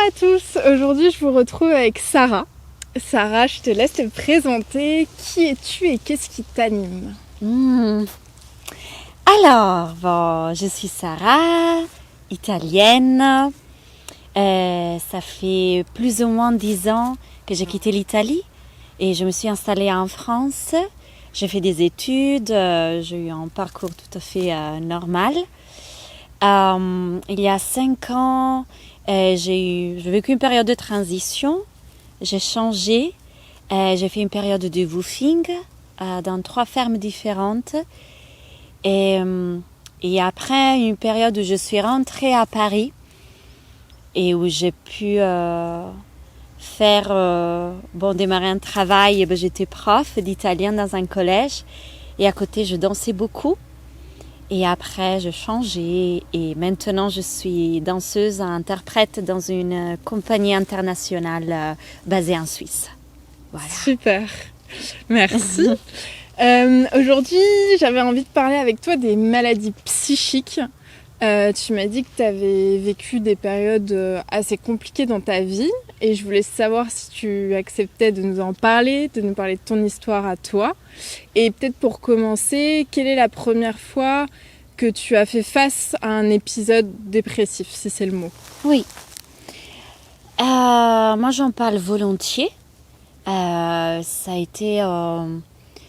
à tous, aujourd'hui je vous retrouve avec Sarah. Sarah, je te laisse te présenter. Qui es-tu et qu'est-ce qui t'anime? Alors, bon, je suis Sarah, italienne. Ça fait plus ou moins 10 ans que j'ai quitté l'Italie et je me suis installée en France. J'ai fait des études, j'ai eu un parcours tout à fait normal. Il y a 5 ans, j'ai vécu une période de transition. J'ai changé. J'ai fait une période de woofing dans 3 fermes différentes. Et après une période où je suis rentrée à Paris et où j'ai pu démarrer un travail. J'étais prof d'italien dans un collège et à côté je dansais beaucoup. Et après je changeais et maintenant je suis danseuse, interprète dans une compagnie internationale basée en Suisse. Voilà. Super, merci. Aujourd'hui, j'avais envie de parler avec toi des maladies psychiques. Tu m'as dit que tu avais vécu des périodes assez compliquées dans ta vie et je voulais savoir si tu acceptais de nous en parler, de nous parler de ton histoire à toi. Et peut-être pour commencer, quelle est la première fois que tu as fait face à un épisode dépressif, si c'est le mot? Oui. Moi, j'en parle volontiers. Ça a été...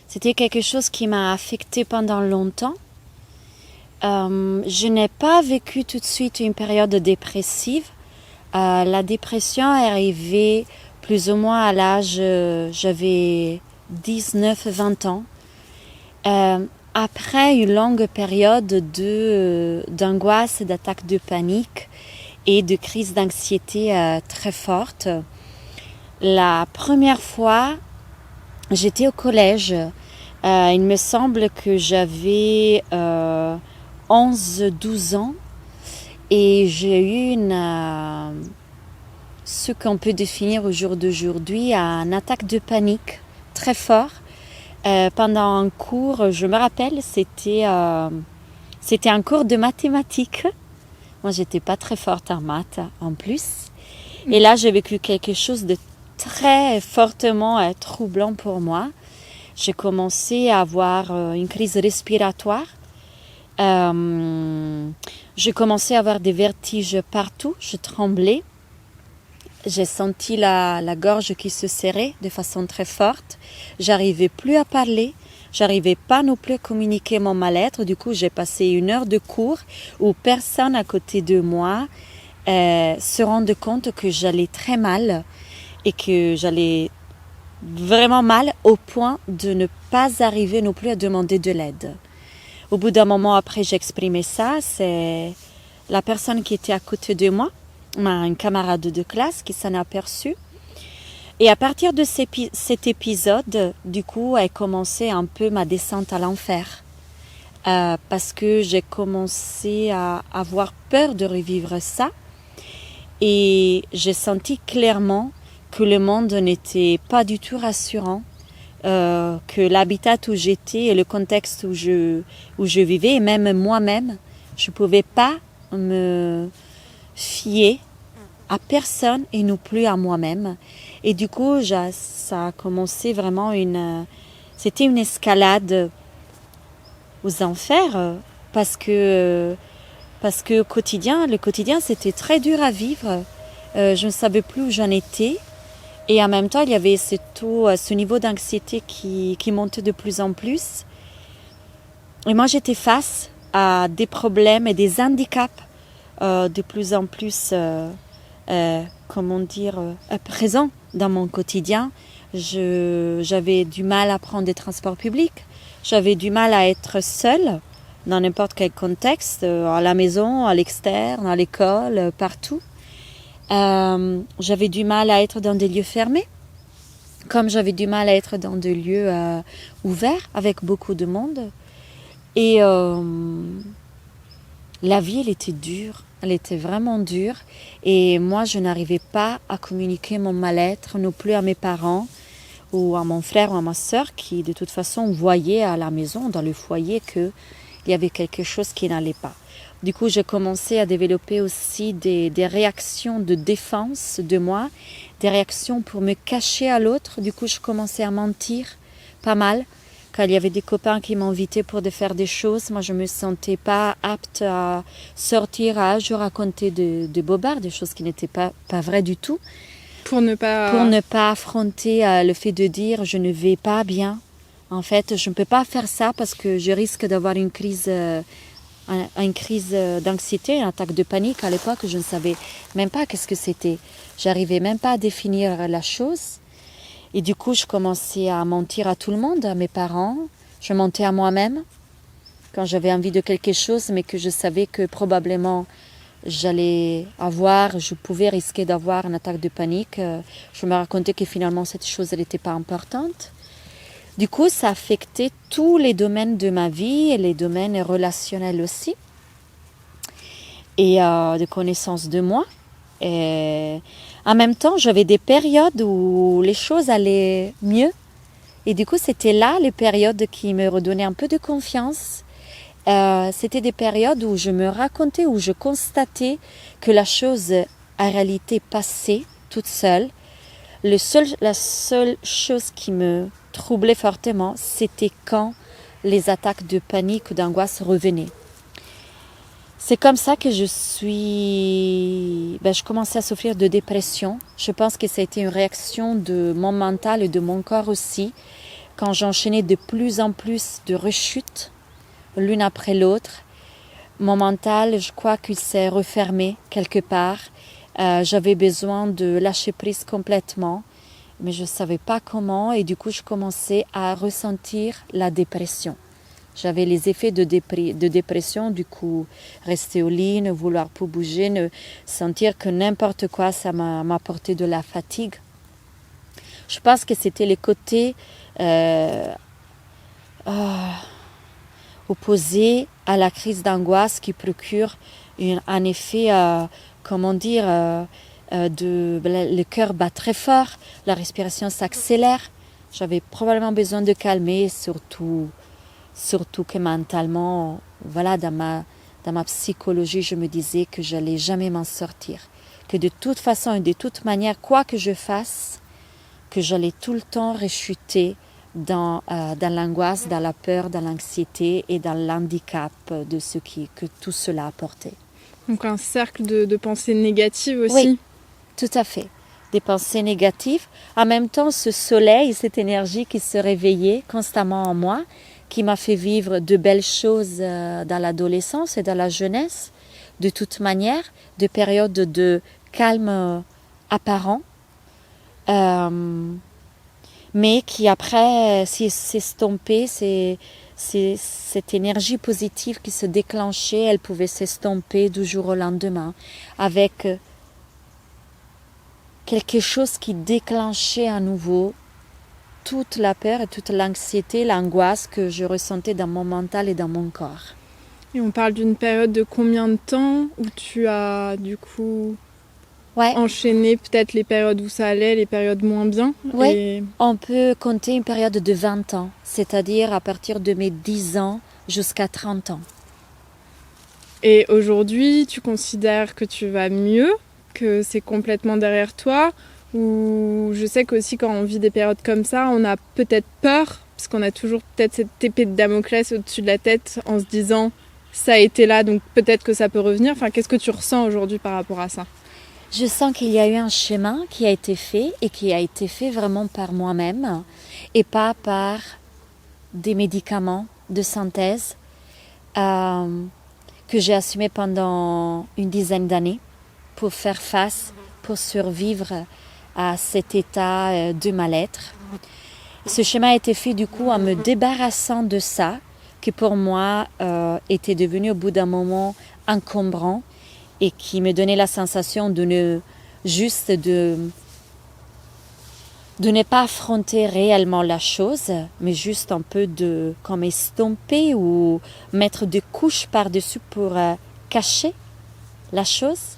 C'était quelque chose qui m'a affectée pendant longtemps. Je n'ai pas vécu tout de suite une période dépressive. La dépression est arrivée plus ou moins à l'âge, j'avais 19-20 ans. Après une longue période d'angoisse, d'attaques de panique et de crises d'anxiété très fortes. La première fois, j'étais au collège. Il me semble que j'avais 11-12 ans et j'ai eu ce qu'on peut définir au jour d'aujourd'hui, une attaque de panique très fort. Pendant un cours, je me rappelle, c'était un cours de mathématiques. Moi, j'étais pas très forte en maths en plus. Et là, j'ai vécu quelque chose de très fortement troublant pour moi. J'ai commencé à avoir une crise respiratoire. J'ai commencé à avoir des vertiges partout. Je tremblais. J'ai senti la gorge qui se serrait de façon très forte. J'arrivais plus à parler. J'arrivais pas non plus à communiquer mon mal-être. Du coup, j'ai passé 1 heure de cours où personne à côté de moi se rendait compte que j'allais très mal et que j'allais vraiment mal au point de ne pas arriver non plus à demander de l'aide. Au bout d'un moment, après j'exprimais ça, c'est la personne qui était à côté de moi, un camarade de classe qui s'en est aperçu. Et à partir de cet épisode, du coup, a commencé un peu ma descente à l'enfer. Parce que j'ai commencé à avoir peur de revivre ça. Et j'ai senti clairement que le monde n'était pas du tout rassurant, que l'habitat où j'étais et le contexte où je vivais, et même moi-même, je ne pouvais pas me fier à personne et non plus à moi-même. Et du coup, ça a commencé vraiment c'était une escalade aux enfers, parce que le quotidien, c'était très dur à vivre. Je ne savais plus où j'en étais. Et en même temps, il y avait ce niveau d'anxiété qui montait de plus en plus. Et moi, j'étais face à des problèmes et des handicaps de plus en plus, présents dans mon quotidien. J'avais du mal à prendre des transports publics. J'avais du mal à être seule dans n'importe quel contexte, à la maison, à l'externe, à l'école, partout. J'avais du mal à être dans des lieux fermés, comme j'avais du mal à être dans des lieux ouverts avec beaucoup de monde. Et la vie, elle était dure, elle était vraiment dure. Et moi, je n'arrivais pas à communiquer mon mal-être, non plus à mes parents ou à mon frère ou à ma sœur, qui de toute façon voyaient à la maison, dans le foyer, qu'il y avait quelque chose qui n'allait pas. Du coup, j'ai commencé à développer aussi des réactions de défense de moi, des réactions pour me cacher à l'autre. Du coup, je commençais à mentir pas mal. Quand il y avait des copains qui m'invitaient pour de faire des choses, moi, je me sentais pas apte à sortir, à je raconter de bobards, des choses qui n'étaient pas vraies du tout. Pour ne pas affronter le fait de dire je ne vais pas bien. En fait, je ne peux pas faire ça parce que je risque d'avoir une crise d'anxiété, une attaque de panique. À l'époque, je ne savais même pas qu'est-ce que c'était. J'arrivais même pas à définir la chose. Et du coup, je commençais à mentir à tout le monde, à mes parents. Je mentais à moi-même quand j'avais envie de quelque chose, mais que je savais que probablement je pouvais risquer d'avoir une attaque de panique. Je me racontais que finalement cette chose, elle n'était pas importante. Du coup, ça affectait tous les domaines de ma vie et les domaines relationnels aussi. Et de connaissance de moi. Et en même temps, j'avais des périodes où les choses allaient mieux. Et du coup, c'était là les périodes qui me redonnaient un peu de confiance. C'était des périodes où je me racontais, où je constatais que la chose en réalité passait toute seule. La seule chose qui me troublait fortement, c'était quand les attaques de panique ou d'angoisse revenaient. C'est comme ça que je commençais à souffrir de dépression. Je pense que ça a été une réaction de mon mental et de mon corps aussi, quand j'enchaînais de plus en plus de rechutes, l'une après l'autre. Mon mental, je crois qu'il s'est refermé quelque part. J'avais besoin de lâcher prise complètement, mais je ne savais pas comment et du coup je commençais à ressentir la dépression. J'avais les effets de dépression, du coup rester au lit, ne vouloir plus bouger, sentir que n'importe quoi ça m'apportait de la fatigue. Je pense que c'était les côtés opposés à la crise d'angoisse qui procure un effet, le cœur bat très fort, la respiration s'accélère. J'avais probablement besoin de calmer, surtout que mentalement, dans ma psychologie, je me disais que j'allais jamais m'en sortir, que de toute façon et de toute manière, quoi que je fasse, que j'allais tout le temps rechuter dans l'angoisse, dans la peur, dans l'anxiété et dans l'handicap de ce que tout cela apportait. Donc un cercle de pensées négatives aussi. Oui, tout à fait. Des pensées négatives. En même temps, ce soleil, cette énergie qui se réveillait constamment en moi, qui m'a fait vivre de belles choses dans l'adolescence et dans la jeunesse, de toute manière, de périodes de calme apparent, mais qui après s'estompait, cette énergie positive qui se déclenchait, elle pouvait s'estomper du jour au lendemain, avec quelque chose qui déclenchait à nouveau toute la peur et toute l'anxiété, l'angoisse que je ressentais dans mon mental et dans mon corps. Et on parle d'une période de combien de temps où tu as du coup enchaîné peut-être les périodes où ça allait, les périodes moins bien? Oui, on peut compter une période de 20 ans, c'est-à-dire à partir de mes 10 ans jusqu'à 30 ans. Et aujourd'hui, tu considères que tu vas mieux, que c'est complètement derrière toi? Ou je sais qu'aussi quand on vit des périodes comme ça, on a peut-être peur, parce qu'on a toujours peut-être cette épée de Damoclès au-dessus de la tête en se disant ça a été là, donc peut-être que ça peut revenir. Enfin, qu'est-ce que tu ressens aujourd'hui par rapport à ça? Je sens qu'il y a eu un chemin qui a été fait et qui a été fait vraiment par moi-même et pas par des médicaments de synthèse que j'ai assumé pendant une dizaine d'années pour faire face, pour survivre à cet état de mal-être. Ce chemin a été fait du coup en me débarrassant de ça, qui pour moi était devenu au bout d'un moment encombrant et qui me donnait la sensation de ne pas affronter réellement la chose, mais juste un peu de comme estomper ou mettre des couches par-dessus pour cacher la chose.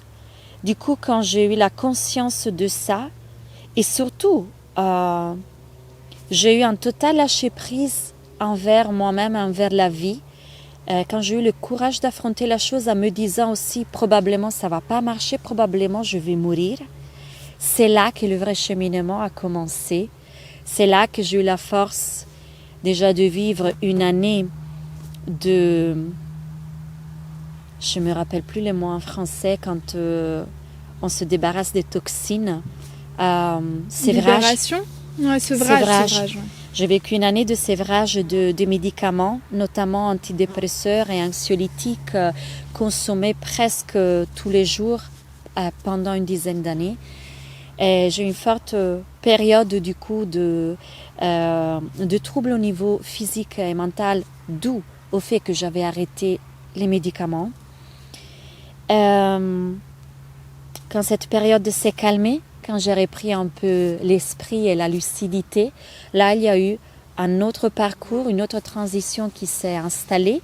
Du coup, quand j'ai eu la conscience de ça, et surtout, j'ai eu un total lâcher-prise envers moi-même, envers la vie. quand j'ai eu le courage d'affronter la chose en me disant aussi probablement ça va pas marcher, probablement je vais mourir, c'est là que le vrai cheminement a commencé. C'est là que j'ai eu la force déjà de vivre une année de... Je me rappelle plus les mots en français quand on se débarrasse des toxines. Sévrage. Libération? Ouais, sevrage. Ouais. J'ai vécu une année de sévrage de médicaments, notamment antidépresseurs et anxiolytiques, consommés presque tous les jours pendant une dizaine d'années. Et j'ai eu une forte période du coup de troubles au niveau physique et mental, d'où au fait que j'avais arrêté les médicaments. Quand cette période s'est calmée, quand j'ai repris un peu l'esprit et la lucidité, là il y a eu un autre parcours, une autre transition qui s'est installée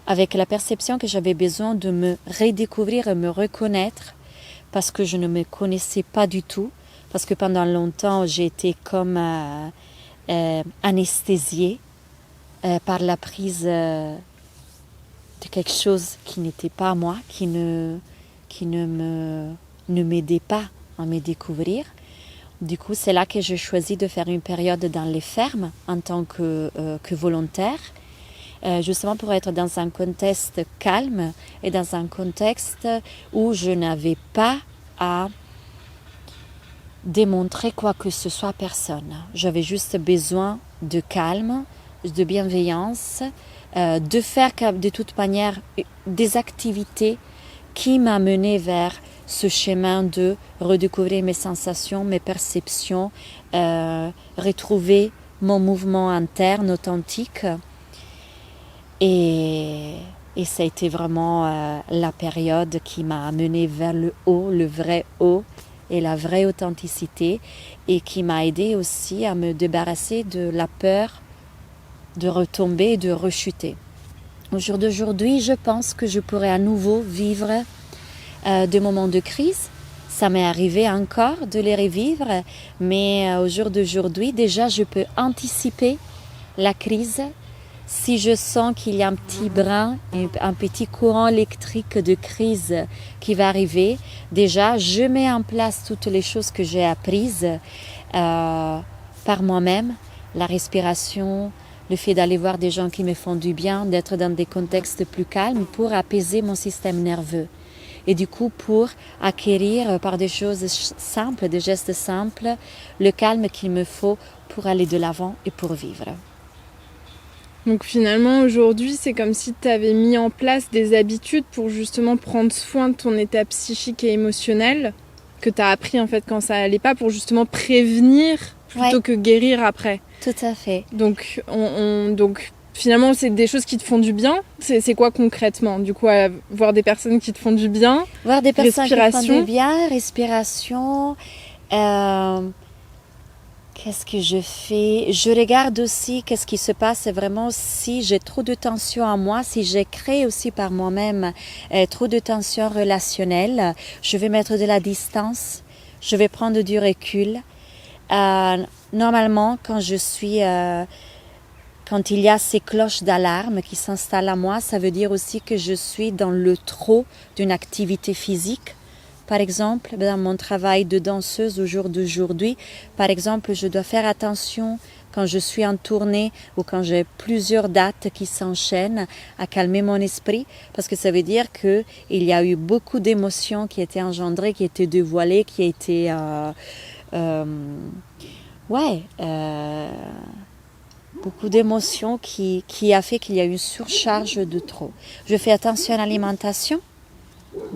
avec la perception que j'avais besoin de me redécouvrir et me reconnaître parce que je ne me connaissais pas du tout, parce que pendant longtemps j'ai été comme anesthésiée par la prise de quelque chose qui n'était pas moi, qui ne m'aidait pas à me découvrir. Du coup, c'est là que j'ai choisi de faire une période dans les fermes en tant que volontaire, justement pour être dans un contexte calme et dans un contexte où je n'avais pas à démontrer quoi que ce soit à personne. J'avais juste besoin de calme, de bienveillance, de faire de toute manière des activités qui m'amenaient vers ce chemin de redécouvrir mes sensations, mes perceptions, retrouver mon mouvement interne authentique. Et ça a été vraiment la période qui m'a amenée vers le haut, le vrai haut et la vraie authenticité, et qui m'a aidée aussi à me débarrasser de la peur de retomber et de rechuter. Au jour d'aujourd'hui, je pense que je pourrais à nouveau vivre des moments de crise. Ça m'est arrivé encore de les revivre, mais au jour d'aujourd'hui, déjà, je peux anticiper la crise. Si je sens qu'il y a un petit brin, un petit courant électrique de crise qui va arriver, déjà, je mets en place toutes les choses que j'ai apprises par moi-même, la respiration, le fait d'aller voir des gens qui me font du bien, d'être dans des contextes plus calmes pour apaiser mon système nerveux. Et du coup, pour acquérir par des choses simples, des gestes simples, le calme qu'il me faut pour aller de l'avant et pour vivre. Donc finalement, aujourd'hui, c'est comme si tu avais mis en place des habitudes pour justement prendre soin de ton état psychique et émotionnel, que tu as appris en fait quand ça allait pas, pour justement prévenir plutôt que guérir après. Tout à fait. Donc, donc finalement, c'est des choses qui te font du bien. C'est quoi concrètement? Du coup, voir des personnes qui te font du bien. Voir des personnes qui te font du bien, respiration. Qu'est-ce que je fais? Je regarde aussi qu'est-ce qui se passe vraiment si j'ai trop de tension en moi, si j'ai créé aussi par moi-même trop de tension relationnelle. Je vais mettre de la distance, je vais prendre du recul. Normalement, quand il y a ces cloches d'alarme qui s'installent à moi, ça veut dire aussi que je suis dans le trop d'une activité physique. Par exemple, dans mon travail de danseuse au jour d'aujourd'hui, par exemple, je dois faire attention quand je suis en tournée ou quand j'ai plusieurs dates qui s'enchaînent à calmer mon esprit, parce que ça veut dire qu'il y a eu beaucoup d'émotions qui étaient engendrées, qui étaient dévoilées, qui étaient... beaucoup d'émotions qui a fait qu'il y a eu une surcharge de trop. Je fais attention à l'alimentation.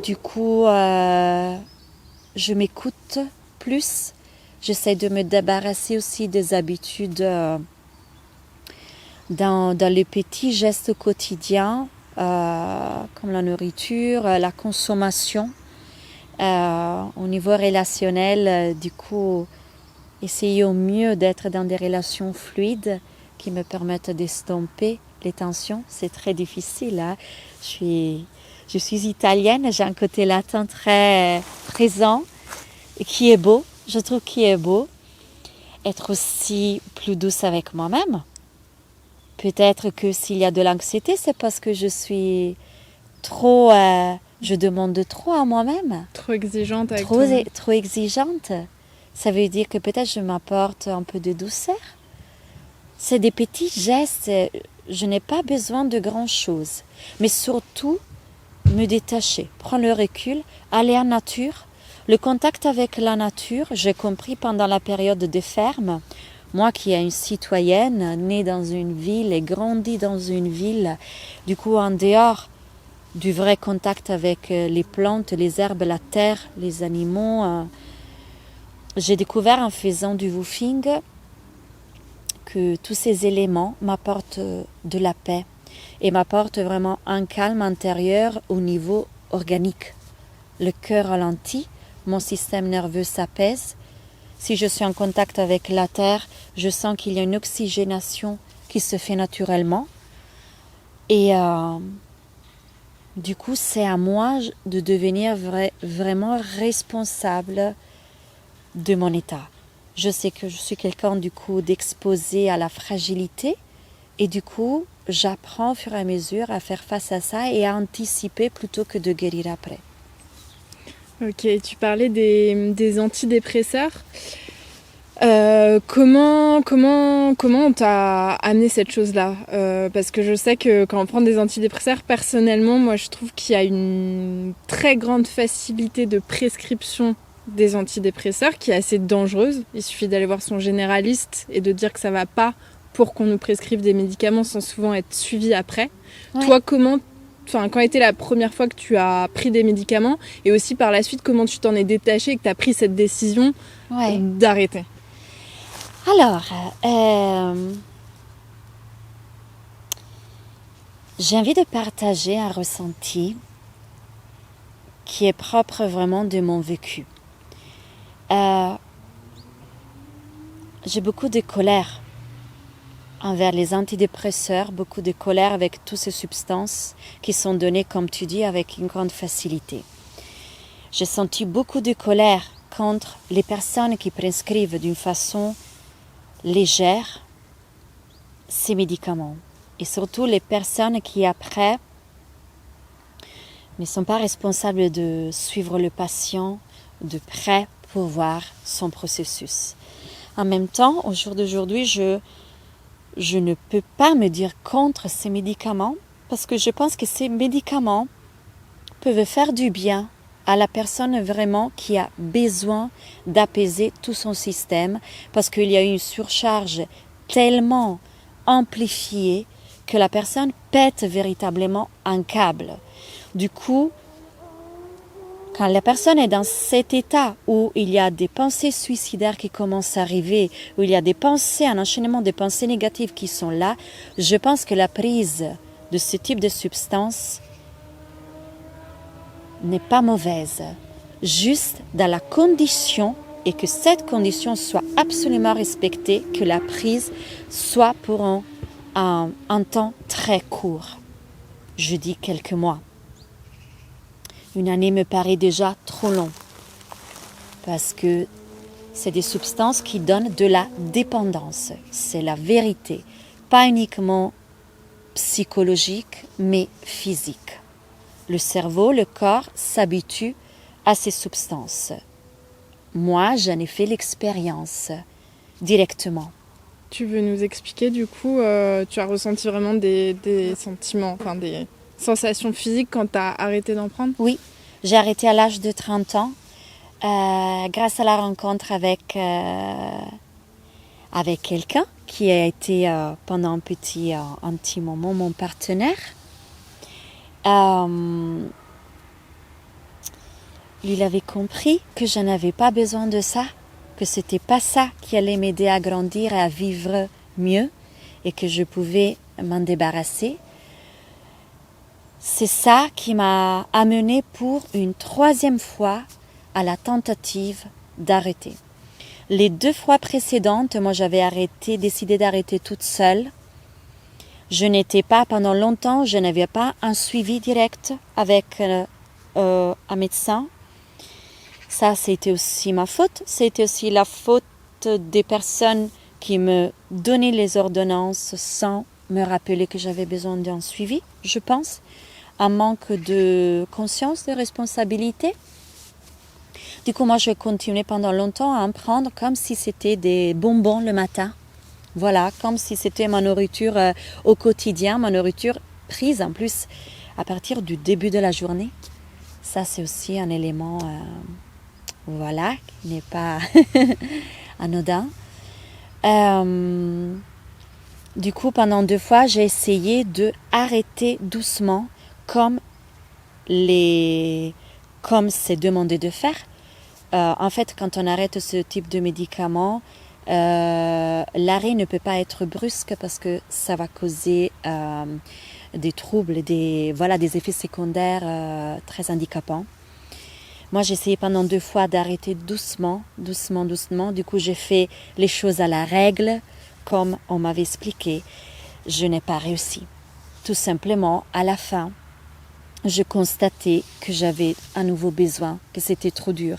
Du coup, je m'écoute plus. J'essaie de me débarrasser aussi des habitudes dans les petits gestes quotidiens, comme la nourriture, la consommation. Au niveau relationnel, du coup, essayer au mieux d'être dans des relations fluides qui me permettent d'estomper les tensions. C'est très difficile, hein? Je suis italienne, j'ai un côté latin très présent, qui est beau, je trouve qui est beau. Être aussi plus douce avec moi-même, peut-être que s'il y a de l'anxiété, c'est parce que je suis je demande trop à moi-même. Trop exigeante avec toi. Trop exigeante. Ça veut dire que peut-être je m'apporte un peu de douceur. C'est des petits gestes. Je n'ai pas besoin de grand-chose. Mais surtout, me détacher, prendre le recul, aller en nature. Le contact avec la nature, j'ai compris pendant la période de ferme. Moi qui est une citoyenne, née dans une ville et grandie dans une ville, du coup en dehors du vrai contact avec les plantes, les herbes, la terre, les animaux, j'ai découvert en faisant du woofing que tous ces éléments m'apportent de la paix et m'apportent vraiment un calme intérieur au niveau organique. Le cœur ralentit, mon système nerveux s'apaise. Si je suis en contact avec la terre, je sens qu'il y a une oxygénation qui se fait naturellement. Et du coup, c'est à moi de devenir vraiment responsable de mon état. Je sais que je suis quelqu'un du coup d'exposé à la fragilité et du coup, j'apprends au fur et à mesure à faire face à ça et à anticiper plutôt que de guérir après. Ok, tu parlais des antidépresseurs. Comment on t'a amené cette chose-là parce que je sais que quand on prend des antidépresseurs, personnellement, moi je trouve qu'il y a une très grande facilité de prescription des antidépresseurs qui est assez dangereuse. Il suffit d'aller voir son généraliste et de dire que ça va pas pour qu'on nous prescrive des médicaments sans souvent être suivi après. Ouais. Toi, quand était la première fois que tu as pris des médicaments et aussi par la suite, comment tu t'en es détaché et que tu as pris cette décision d'arrêter? Alors, j'ai envie de partager un ressenti qui est propre vraiment de mon vécu. J'ai beaucoup de colère envers les antidépresseurs, beaucoup de colère avec toutes ces substances qui sont données, comme tu dis, avec une grande facilité. J'ai senti beaucoup de colère contre les personnes qui prescrivent d'une façon légère ces médicaments. Et surtout les personnes qui après ne sont pas responsables de suivre le patient de près pour voir son processus. En même temps, au jour d'aujourd'hui, je ne peux pas me dire contre ces médicaments parce que je pense que ces médicaments peuvent faire du bien à la personne vraiment qui a besoin d'apaiser tout son système parce qu'il y a une surcharge tellement amplifiée que la personne pète véritablement un câble. Du coup, quand la personne est dans cet état où il y a des pensées suicidaires qui commencent à arriver, où il y a des pensées, un enchaînement de pensées négatives qui sont là, je pense que la prise de ce type de substance n'est pas mauvaise, juste dans la condition et que cette condition soit absolument respectée, que la prise soit pour un temps très court. Je dis quelques mois. Une année me paraît déjà trop long parce que c'est des substances qui donnent de la dépendance. C'est la vérité, pas uniquement psychologique, mais physique. Le cerveau, le corps s'habitue à ces substances. Moi, j'en ai fait l'expérience directement. Tu veux nous expliquer du coup, tu as ressenti vraiment des sentiments, enfin des sensations physiques quand tu as arrêté d'en prendre? Oui, j'ai arrêté à l'âge de 30 ans grâce à la rencontre avec quelqu'un qui a été pendant un petit moment mon partenaire. Il avait compris que je n'avais pas besoin de ça, que c'était pas ça qui allait m'aider à grandir et à vivre mieux et que je pouvais m'en débarrasser. C'est ça qui m'a amené pour une 3e fois à la tentative d'arrêter. Les 2 fois précédentes, moi j'avais décidé d'arrêter toute seule. Je n'étais pas, pendant longtemps, je n'avais pas un suivi direct avec un médecin. Ça, c'était aussi ma faute. C'était aussi la faute des personnes qui me donnaient les ordonnances sans me rappeler que j'avais besoin d'un suivi, je pense. Un manque de conscience, de responsabilité. Du coup, moi, je continuais pendant longtemps à en prendre comme si c'était des bonbons le matin. Voilà, comme si c'était ma nourriture au quotidien, ma nourriture prise en plus à partir du début de la journée. Ça, c'est aussi un élément, voilà, qui n'est pas anodin. Du coup, pendant 2 fois, j'ai essayé de arrêter doucement, comme c'est demandé de faire. En fait, quand on arrête ce type de médicaments, l'arrêt ne peut pas être brusque parce que ça va causer des troubles, des effets secondaires très handicapants. Moi, j'ai essayé pendant 2 fois d'arrêter doucement. Du coup, j'ai fait les choses à la règle, comme on m'avait expliqué. Je n'ai pas réussi. Tout simplement, à la fin, je constatais que j'avais à nouveau besoin, que c'était trop dur.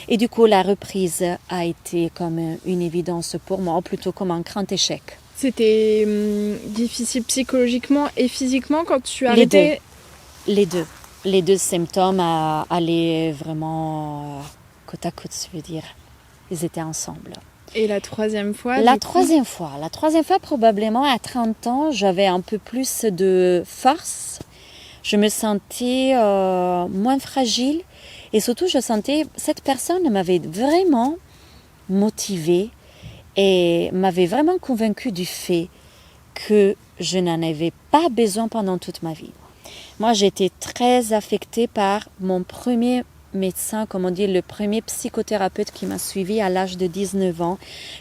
Et du coup, la reprise a été comme une évidence pour moi, ou plutôt comme un grand échec. C'était difficile psychologiquement et physiquement quand tu arrêtais? Les deux. Les 2 symptômes allaient vraiment côte à côte, je veux dire. Ils étaient ensemble. Et la troisième fois? La troisième fois, probablement à 30 ans, j'avais un peu plus de force. Je me sentais moins fragile. Et surtout, je sentais cette personne m'avait vraiment motivée et m'avait vraiment convaincue du fait que je n'en avais pas besoin pendant toute ma vie. Moi, j'étais très affectée par mon premier médecin, comme on dit, le premier psychothérapeute qui m'a suivie à l'âge de 19 ans,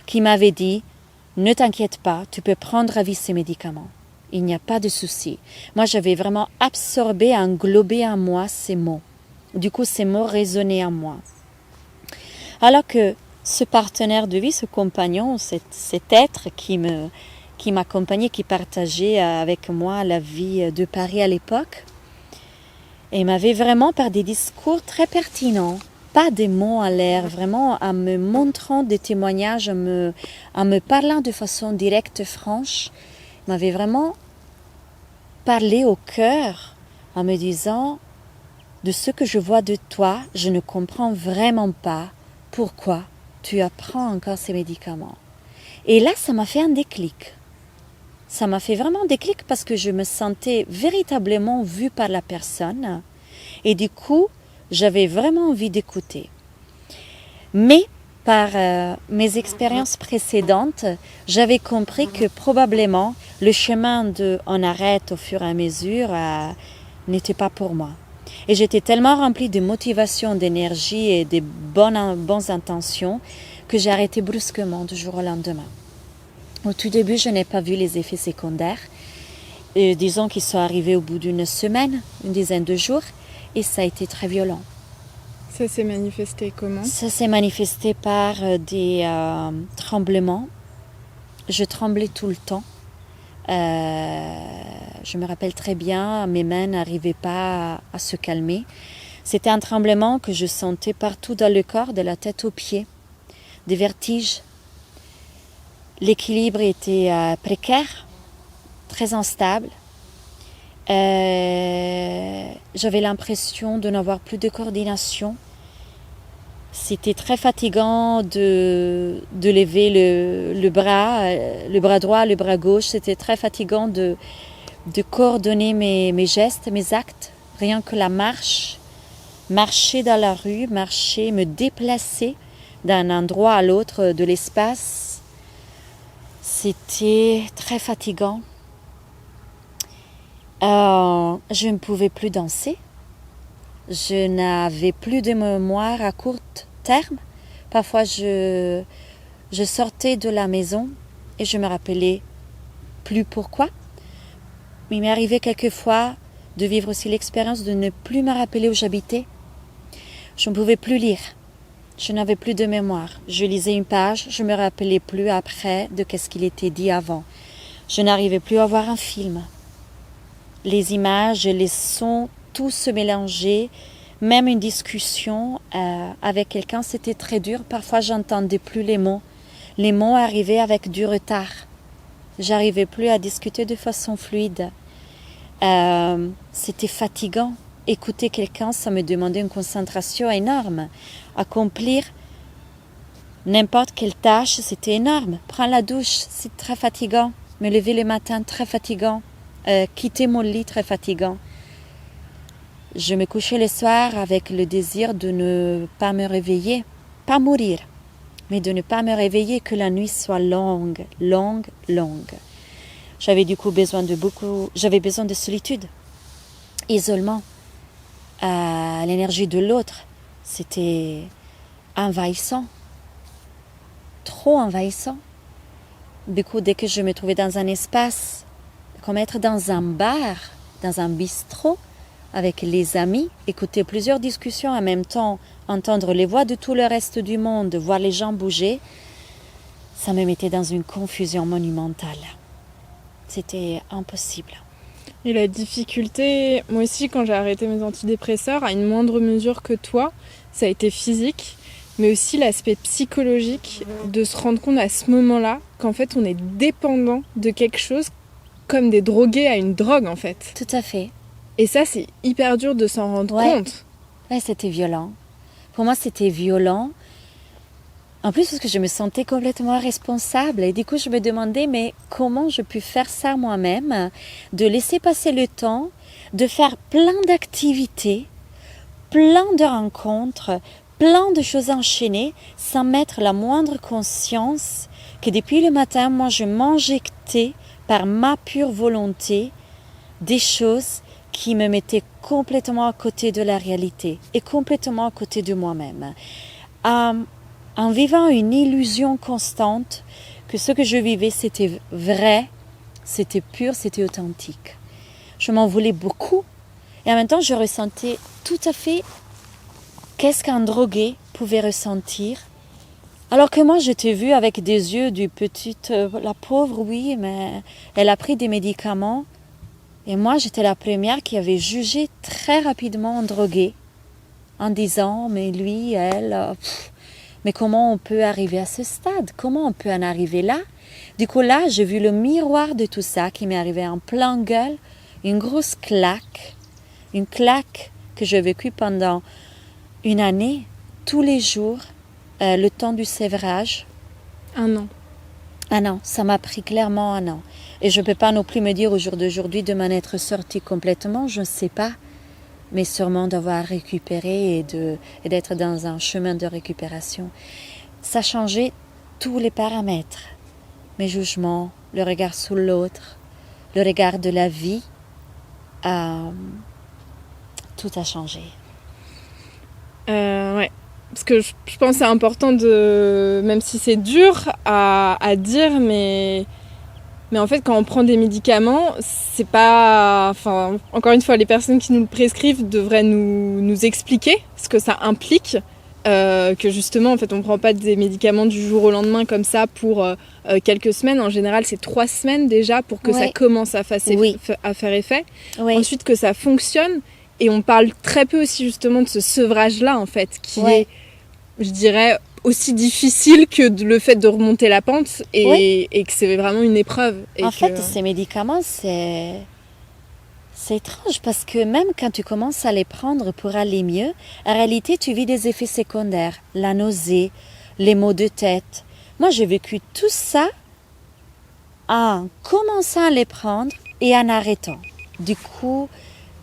qui m'avait dit « Ne t'inquiète pas, tu peux prendre à vie ces médicaments. Il n'y a pas de souci. » Moi, j'avais vraiment absorbé, englobé en moi ces mots. Du coup, ces mots résonnaient en moi. Alors que ce partenaire de vie, ce compagnon, cet être qui m'accompagnait, qui partageait avec moi la vie de Paris à l'époque, et m'avait vraiment, par des discours très pertinents, pas des mots à l'air, vraiment en me montrant des témoignages, en me parlant de façon directe, franche, m'avait vraiment parlé au cœur en me disant « De ce que je vois de toi, je ne comprends vraiment pas pourquoi tu apprends encore ces médicaments. » Et là, ça m'a fait un déclic. Ça m'a fait vraiment un déclic parce que je me sentais véritablement vue par la personne et du coup, j'avais vraiment envie d'écouter. Mais par mes expériences précédentes, j'avais compris que probablement le chemin de on arrête au fur et à mesure n'était pas pour moi. Et j'étais tellement remplie de motivation, d'énergie et de bonnes intentions que j'ai arrêté brusquement du jour au lendemain. Au tout début, je n'ai pas vu les effets secondaires. Disons qu'ils sont arrivés au bout d'une semaine, une dizaine de jours, et ça a été très violent. Ça s'est manifesté comment? Ça s'est manifesté par des tremblements. Je tremblais tout le temps. Je me rappelle très bien, mes mains n'arrivaient pas à se calmer. C'était un tremblement que je sentais partout dans le corps, de la tête aux pieds. Des vertiges. L'équilibre était précaire, très instable. J'avais l'impression de n'avoir plus de coordination. C'était très fatigant de lever le bras droit, le bras gauche. C'était très fatigant de coordonner mes gestes, mes actes. Rien que la marche, marcher dans la rue, me déplacer d'un endroit à l'autre de l'espace. C'était très fatigant. Je ne pouvais plus danser. Je n'avais plus de mémoire à court terme. Parfois, je sortais de la maison et je me rappelais plus pourquoi. Il m'est arrivé quelquefois de vivre aussi l'expérience de ne plus me rappeler où j'habitais. Je ne pouvais plus lire. Je n'avais plus de mémoire. Je lisais une page, je ne me rappelais plus après de qu'est-ce qu'il était dit avant. Je n'arrivais plus à voir un film. Les images, les sons, tout se mélangeait. Même une discussion avec quelqu'un, c'était très dur. Parfois, j'entendais plus les mots. Les mots arrivaient avec du retard. J'arrivais plus à discuter de façon fluide. C'était fatigant. Écouter quelqu'un, ça me demandait une concentration énorme. Accomplir n'importe quelle tâche, c'était énorme. Prendre la douche, c'est très fatigant. Me lever le matin, très fatigant. Quitter mon lit, très fatigant. Je me couchais le soir avec le désir de ne pas me réveiller, pas mourir, mais de ne pas me réveiller, que la nuit soit longue, longue, longue. J'avais du coup besoin de solitude, isolement, l'énergie de l'autre. C'était envahissant, trop envahissant. Du coup, dès que je me trouvais dans un espace, comme être dans un bar, dans un bistrot, avec les amis, écouter plusieurs discussions en même temps, entendre les voix de tout le reste du monde, voir les gens bouger, ça me mettait dans une confusion monumentale. C'était impossible. Et la difficulté, moi aussi quand j'ai arrêté mes antidépresseurs, à une moindre mesure que toi, ça a été physique, mais aussi l'aspect psychologique de se rendre compte à ce moment-là qu'en fait on est dépendant de quelque chose comme des drogués à une drogue en fait. Tout à fait. Et ça c'est hyper dur de s'en rendre compte. Ouais, c'était violent. Pour moi c'était violent. En plus parce que je me sentais complètement responsable et du coup je me demandais mais comment je peux faire ça moi-même, de laisser passer le temps, de faire plein d'activités, plein de rencontres, plein de choses enchaînées sans mettre la moindre conscience que depuis le matin moi je m'injectais par ma pure volonté des choses qui me mettaient complètement à côté de la réalité et complètement à côté de moi-même. En vivant une illusion constante que ce que je vivais, c'était vrai, c'était pur, c'était authentique. Je m'en voulais beaucoup et en même temps, je ressentais tout à fait qu'est-ce qu'un drogué pouvait ressentir. Alors que moi, je t'ai vu avec des yeux du petit, la pauvre, oui, mais elle a pris des médicaments. Et moi, j'étais la première qui avait jugé très rapidement un drogué en disant, mais lui, elle... Mais comment on peut arriver à ce stade? Comment on peut en arriver là? Du coup, là, j'ai vu le miroir de tout ça qui m'est arrivé en plein gueule. Une grosse claque. Une claque que j'ai vécue pendant une année, tous les jours, le temps du sévrage. 1 an. 1 an. Ça m'a pris clairement 1 an. Et je ne peux pas non plus me dire au jour d'aujourd'hui de m'en être sortie complètement. Je ne sais pas. Mais sûrement d'avoir récupéré et d'être dans un chemin de récupération. Ça changeait tous les paramètres. Mes jugements, le regard sur l'autre, le regard de la vie. Tout a changé. Ouais. Parce que je pense que c'est important de... Même si c'est dur à dire, mais en fait, quand on prend des médicaments, c'est pas... Enfin, encore une fois, les personnes qui nous le prescrivent devraient nous expliquer ce que ça implique. Que justement, en fait, on prend pas des médicaments du jour au lendemain comme ça pour quelques semaines. En général, c'est 3 semaines déjà pour que ça commence à faire effet. Oui. Ensuite, que ça fonctionne. Et on parle très peu aussi justement de ce sevrage-là, en fait, qui est, je dirais, aussi difficile que le fait de remonter la pente et que c'est vraiment une épreuve. Et en fait, ces médicaments, c'est étrange parce que même quand tu commences à les prendre pour aller mieux, en réalité, tu vis des effets secondaires. La nausée, les maux de tête. Moi, j'ai vécu tout ça en commençant à les prendre et en arrêtant. Du coup...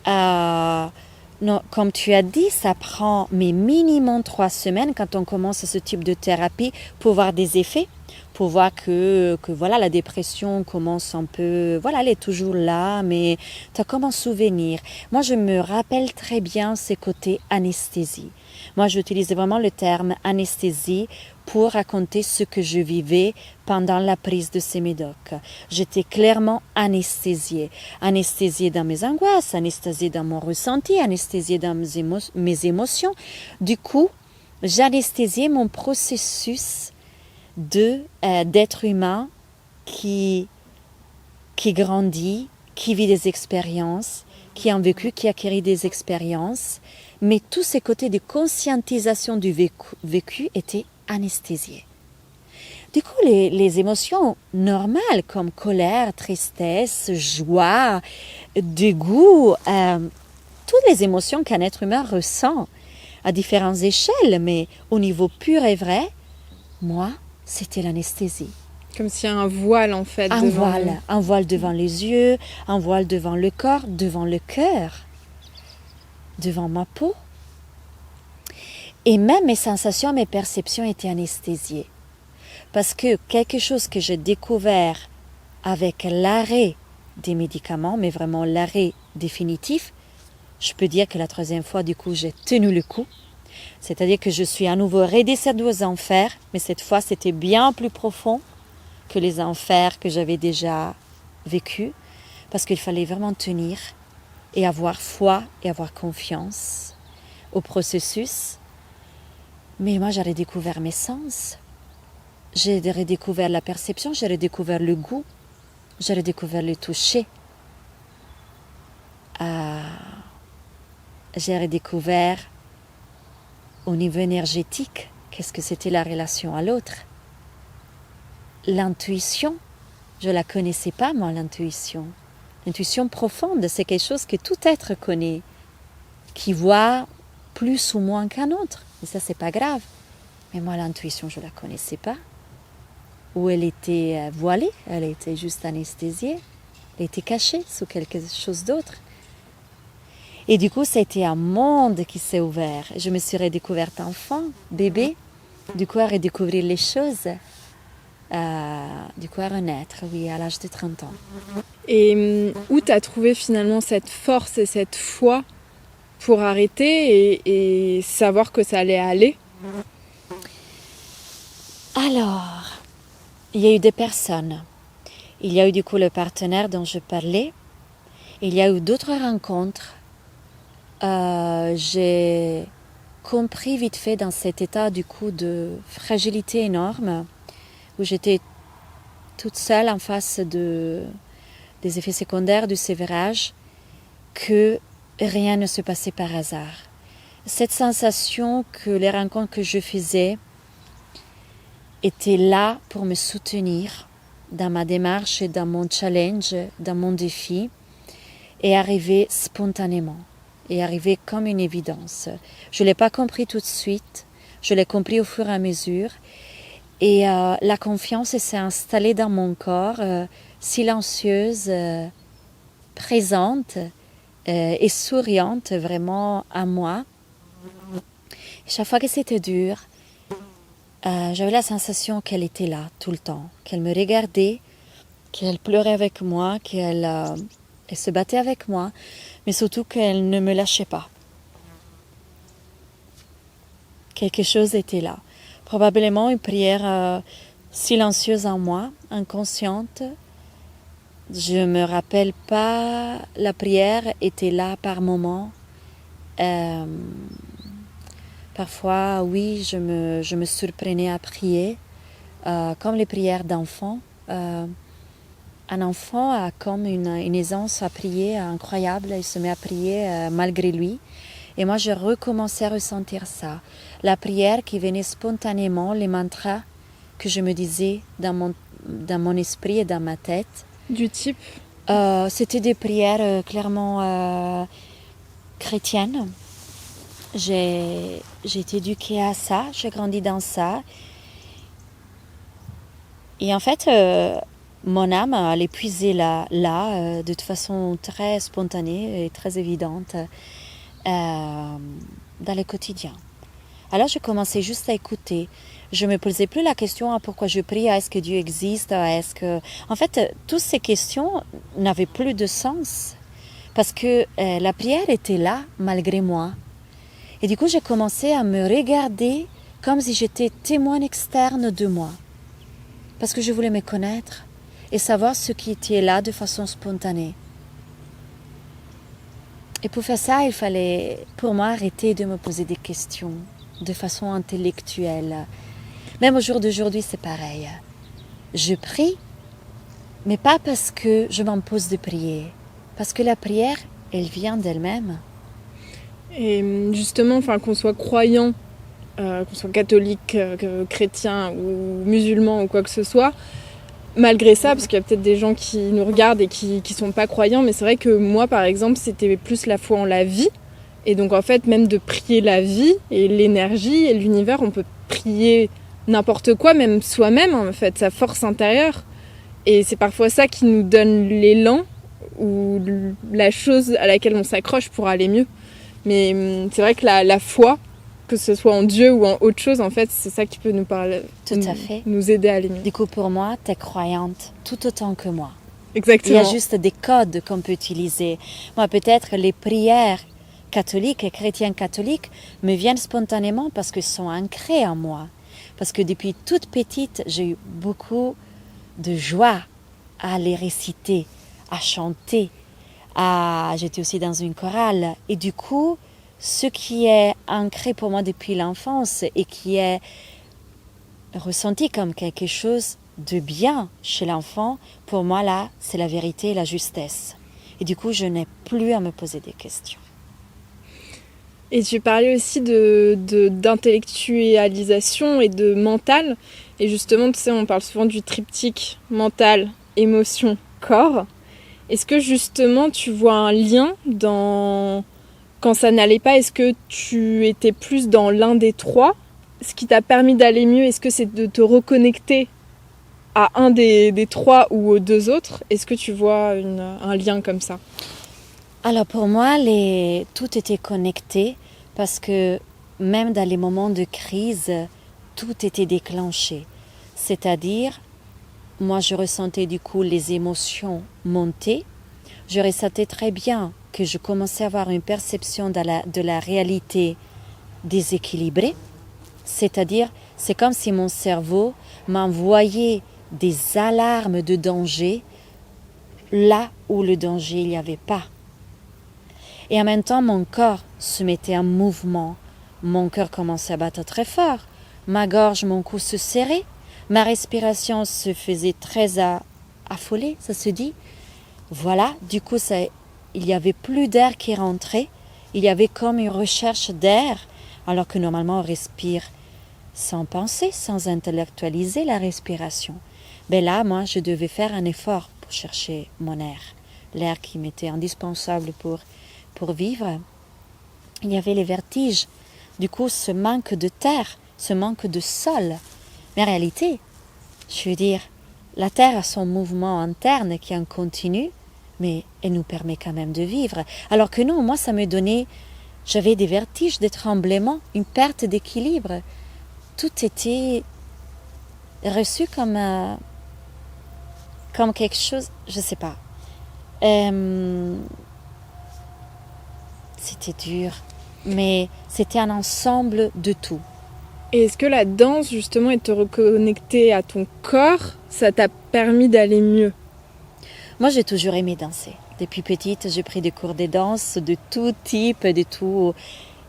non, comme tu as dit, ça prend minimum 3 semaines quand on commence ce type de thérapie pour voir des effets, pour voir que voilà, la dépression commence un peu, voilà, elle est toujours là, mais tu as comme un souvenir. Moi, je me rappelle très bien ces côtés anesthésie. Moi, j'utilise vraiment le terme anesthésie pour raconter ce que je vivais pendant la prise de ces médocs. J'étais clairement anesthésiée. Anesthésiée dans mes angoisses, anesthésiée dans mon ressenti, anesthésiée dans mes émotions. Du coup, j'anesthésiais mon processus d'être humain qui grandit, qui vit des expériences, qui a vécu, qui acquérit des expériences. Mais tous ces côtés de conscientisation du vécu étaient anesthésiés. Du coup, les émotions normales comme colère, tristesse, joie, dégoût, toutes les émotions qu'un être humain ressent à différentes échelles, mais au niveau pur et vrai, moi, c'était l'anesthésie. Comme s'il y a un voile en fait. Un voile devant les yeux, un voile devant le corps, devant le cœur, devant ma peau. Et même mes sensations, mes perceptions étaient anesthésiées. Parce que quelque chose que j'ai découvert avec l'arrêt des médicaments, mais vraiment l'arrêt définitif, je peux dire que la troisième fois, du coup, j'ai tenu le coup. C'est-à-dire que je suis à nouveau redescendue aux enfers, mais cette fois, c'était bien plus profond que les enfers que j'avais déjà vécus, parce qu'il fallait vraiment tenir et avoir foi et avoir confiance au processus. Mais moi, j'ai redécouvert mes sens. J'ai redécouvert la perception, j'ai redécouvert le goût, j'ai redécouvert le toucher. J'ai redécouvert au niveau énergétique qu'est-ce que c'était la relation à l'autre. L'intuition, je ne la connaissais pas moi, l'intuition. L'intuition profonde, c'est quelque chose que tout être connaît, qui voit plus ou moins qu'un autre. Et ça, c'est pas grave. Mais moi, l'intuition, je ne la connaissais pas. Ou elle était voilée, elle était juste anesthésiée, elle était cachée sous quelque chose d'autre. Et du coup, c'était un monde qui s'est ouvert. Je me suis redécouverte enfant, bébé, du coup à redécouvrir les choses, du coup à renaître, oui, à l'âge de 30 ans. Et où tu as trouvé finalement cette force et cette foi pour arrêter et savoir que ça allait aller? Alors, il y a eu des personnes. Il y a eu du coup le partenaire dont je parlais. Il y a eu d'autres rencontres. J'ai compris vite fait dans cet état du coup de fragilité énorme où j'étais toute seule en face des effets secondaires du sévrage que rien ne se passait par hasard. Cette sensation que les rencontres que je faisais étaient là pour me soutenir dans ma démarche et dans mon challenge, dans mon défi, et arrivaient spontanément. Et arrivé comme une évidence. Je ne l'ai pas compris tout de suite, je l'ai compris au fur et à mesure. Et la confiance s'est installée dans mon corps, silencieuse, présente et souriante vraiment à moi. Chaque fois que c'était dur, j'avais la sensation qu'elle était là tout le temps, qu'elle me regardait, qu'elle pleurait avec moi, qu'elle se battait avec moi, mais surtout qu'elle ne me lâchait pas. Quelque chose était là. Probablement une prière silencieuse en moi, inconsciente. Je ne me rappelle pas, la prière était là par moments. Parfois, oui, je me surprenais à prier, comme les prières d'enfants. Un enfant a comme une aisance à prier incroyable, il se met à prier malgré lui. Et moi, je recommençais à ressentir ça. La prière qui venait spontanément, les mantras que je me disais dans mon esprit et dans ma tête. Du type C'était des prières clairement chrétiennes. J'ai été éduquée à ça, j'ai grandi dans ça. Et en fait, mon âme, elle est puisée là, de toute façon très spontanée et très évidente dans le quotidien. Alors, je commençais juste à écouter. Je ne me posais plus la question pourquoi je prie, est-ce que Dieu existe, En fait, toutes ces questions n'avaient plus de sens parce que la prière était là malgré moi. Et du coup, j'ai commencé à me regarder comme si j'étais témoin externe de moi. Parce que je voulais me connaître et savoir ce qui était là de façon spontanée. Et pour faire ça, il fallait pour moi arrêter de me poser des questions de façon intellectuelle. Même au jour d'aujourd'hui, c'est pareil. Je prie, mais pas parce que je m'impose de prier. Parce que la prière, elle vient d'elle-même. Et justement, qu'on soit croyant qu'on soit catholique, chrétien ou musulman ou quoi que ce soit, malgré ça, parce qu'il y a peut-être des gens qui nous regardent et qui sont pas croyants, mais c'est vrai que moi, par exemple, c'était plus la foi en la vie. Et donc, en fait, même de prier la vie et l'énergie et l'univers, on peut prier n'importe quoi, même soi-même, en fait, sa force intérieure. Et c'est parfois ça qui nous donne l'élan ou la chose à laquelle on s'accroche pour aller mieux. Mais c'est vrai que la foi, que ce soit en Dieu ou en autre chose, en fait, c'est ça qui peut nous parler, Tout à fait. nous aider à aller mieux. Du coup, pour moi, tu es croyante tout autant que moi. Exactement. Il y a juste des codes qu'on peut utiliser. Moi, peut-être les prières catholiques et chrétiennes catholiques me viennent spontanément parce qu'elles sont ancrées en moi. Parce que depuis toute petite, j'ai eu beaucoup de joie à les réciter, à chanter. J'étais aussi dans une chorale. Et du coup, ce qui est ancré pour moi depuis l'enfance et qui est ressenti comme quelque chose de bien chez l'enfant, pour moi là, c'est la vérité et la justesse. Et du coup, je n'ai plus à me poser des questions. Et tu parlais aussi d'intellectualisation et de mental. Et justement, tu sais, on parle souvent du triptyque mental, émotion, corps. Est-ce que justement, tu vois un lien dans... Quand ça n'allait pas, est-ce que tu étais plus dans l'un des trois? Ce qui t'a permis d'aller mieux, est-ce que c'est de te reconnecter à un des trois ou aux deux autres? Est-ce que tu vois un lien comme ça? Alors pour moi, tout était connecté parce que même dans les moments de crise, tout était déclenché. C'est-à-dire, moi je ressentais du coup les émotions monter. Je ressentais très bien que je commençais à avoir une perception de la réalité déséquilibrée. C'est-à-dire, c'est comme si mon cerveau m'envoyait des alarmes de danger là où le danger il n'y avait pas. Et en même temps, mon corps se mettait en mouvement. Mon cœur commençait à battre très fort. Ma gorge, mon cou se serrait. Ma respiration se faisait très affolée, ça se dit. Voilà, du coup, il n'y avait plus d'air qui rentrait. Il y avait comme une recherche d'air, alors que normalement on respire sans penser, sans intellectualiser la respiration. Ben là, moi, je devais faire un effort pour chercher mon air, l'air qui m'était indispensable pour vivre. Il y avait les vertiges, du coup, ce manque de terre, ce manque de sol. Mais en réalité, je veux dire, la terre a son mouvement interne qui est en continu, mais elle nous permet quand même de vivre. Alors que non, moi, ça me donnait... J'avais des vertiges, des tremblements, une perte d'équilibre. Tout était reçu comme quelque chose, je ne sais pas. C'était dur, mais c'était un ensemble de tout. Et est-ce que la danse, justement, et te reconnecter à ton corps, ça t'a permis d'aller mieux? Moi, j'ai toujours aimé danser. Depuis petite, j'ai pris des cours de danse de tout type, de tout.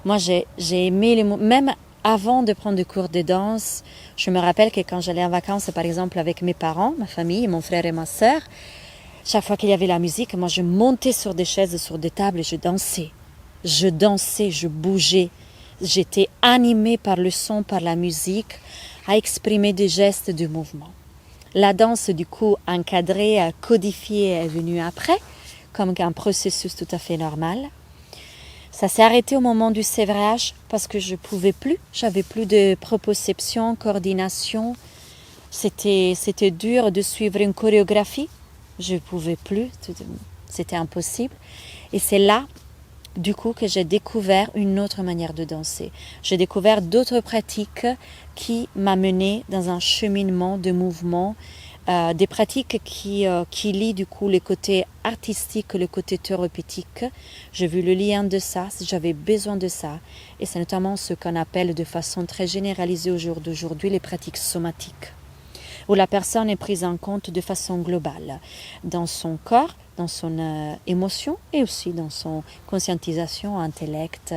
Moi, j'ai aimé les mots. Même avant de prendre des cours de danse, je me rappelle que quand j'allais en vacances, par exemple, avec mes parents, ma famille, mon frère et ma sœur, chaque fois qu'il y avait la musique, moi, je montais sur des chaises, sur des tables et je dansais. Je dansais, je bougeais. J'étais animée par le son, par la musique, à exprimer des gestes de mouvement. La danse, du coup, encadrée, codifiée, est venue après, comme un processus tout à fait normal. Ça s'est arrêté au moment du sévrage parce que je ne pouvais plus. J'avais plus de proprioception, coordination. C'était dur de suivre une chorégraphie. Je ne pouvais plus. C'était impossible. Et c'est là, du coup, que j'ai découvert une autre manière de danser. J'ai découvert d'autres pratiques qui m'amenaient dans un cheminement de mouvement, des pratiques qui lient du coup les côtés artistiques, le côté thérapeutique. J'ai vu le lien de ça, j'avais besoin de ça. Et c'est notamment ce qu'on appelle de façon très généralisée au jour d'aujourd'hui les pratiques somatiques, où la personne est prise en compte de façon globale, dans son corps, dans son émotion et aussi dans son conscientisation, intellect.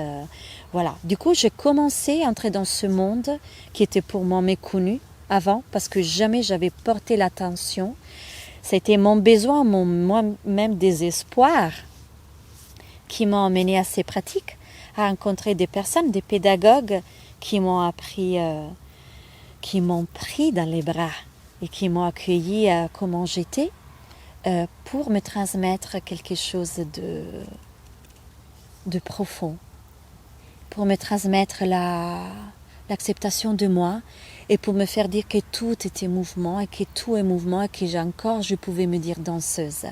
Voilà. Du coup, j'ai commencé à entrer dans ce monde qui était pour moi méconnu avant parce que jamais j'avais porté l'attention. C'était mon besoin, mon moi-même désespoir qui m'a emmené à ces pratiques, à rencontrer des personnes, des pédagogues qui m'ont appris, qui m'ont pris dans les bras et qui m'ont accueilli comment j'étais pour me transmettre quelque chose de profond, pour me transmettre l'acceptation de moi et pour me faire dire que tout était mouvement et que tout est mouvement et que je pouvais me dire danseuse,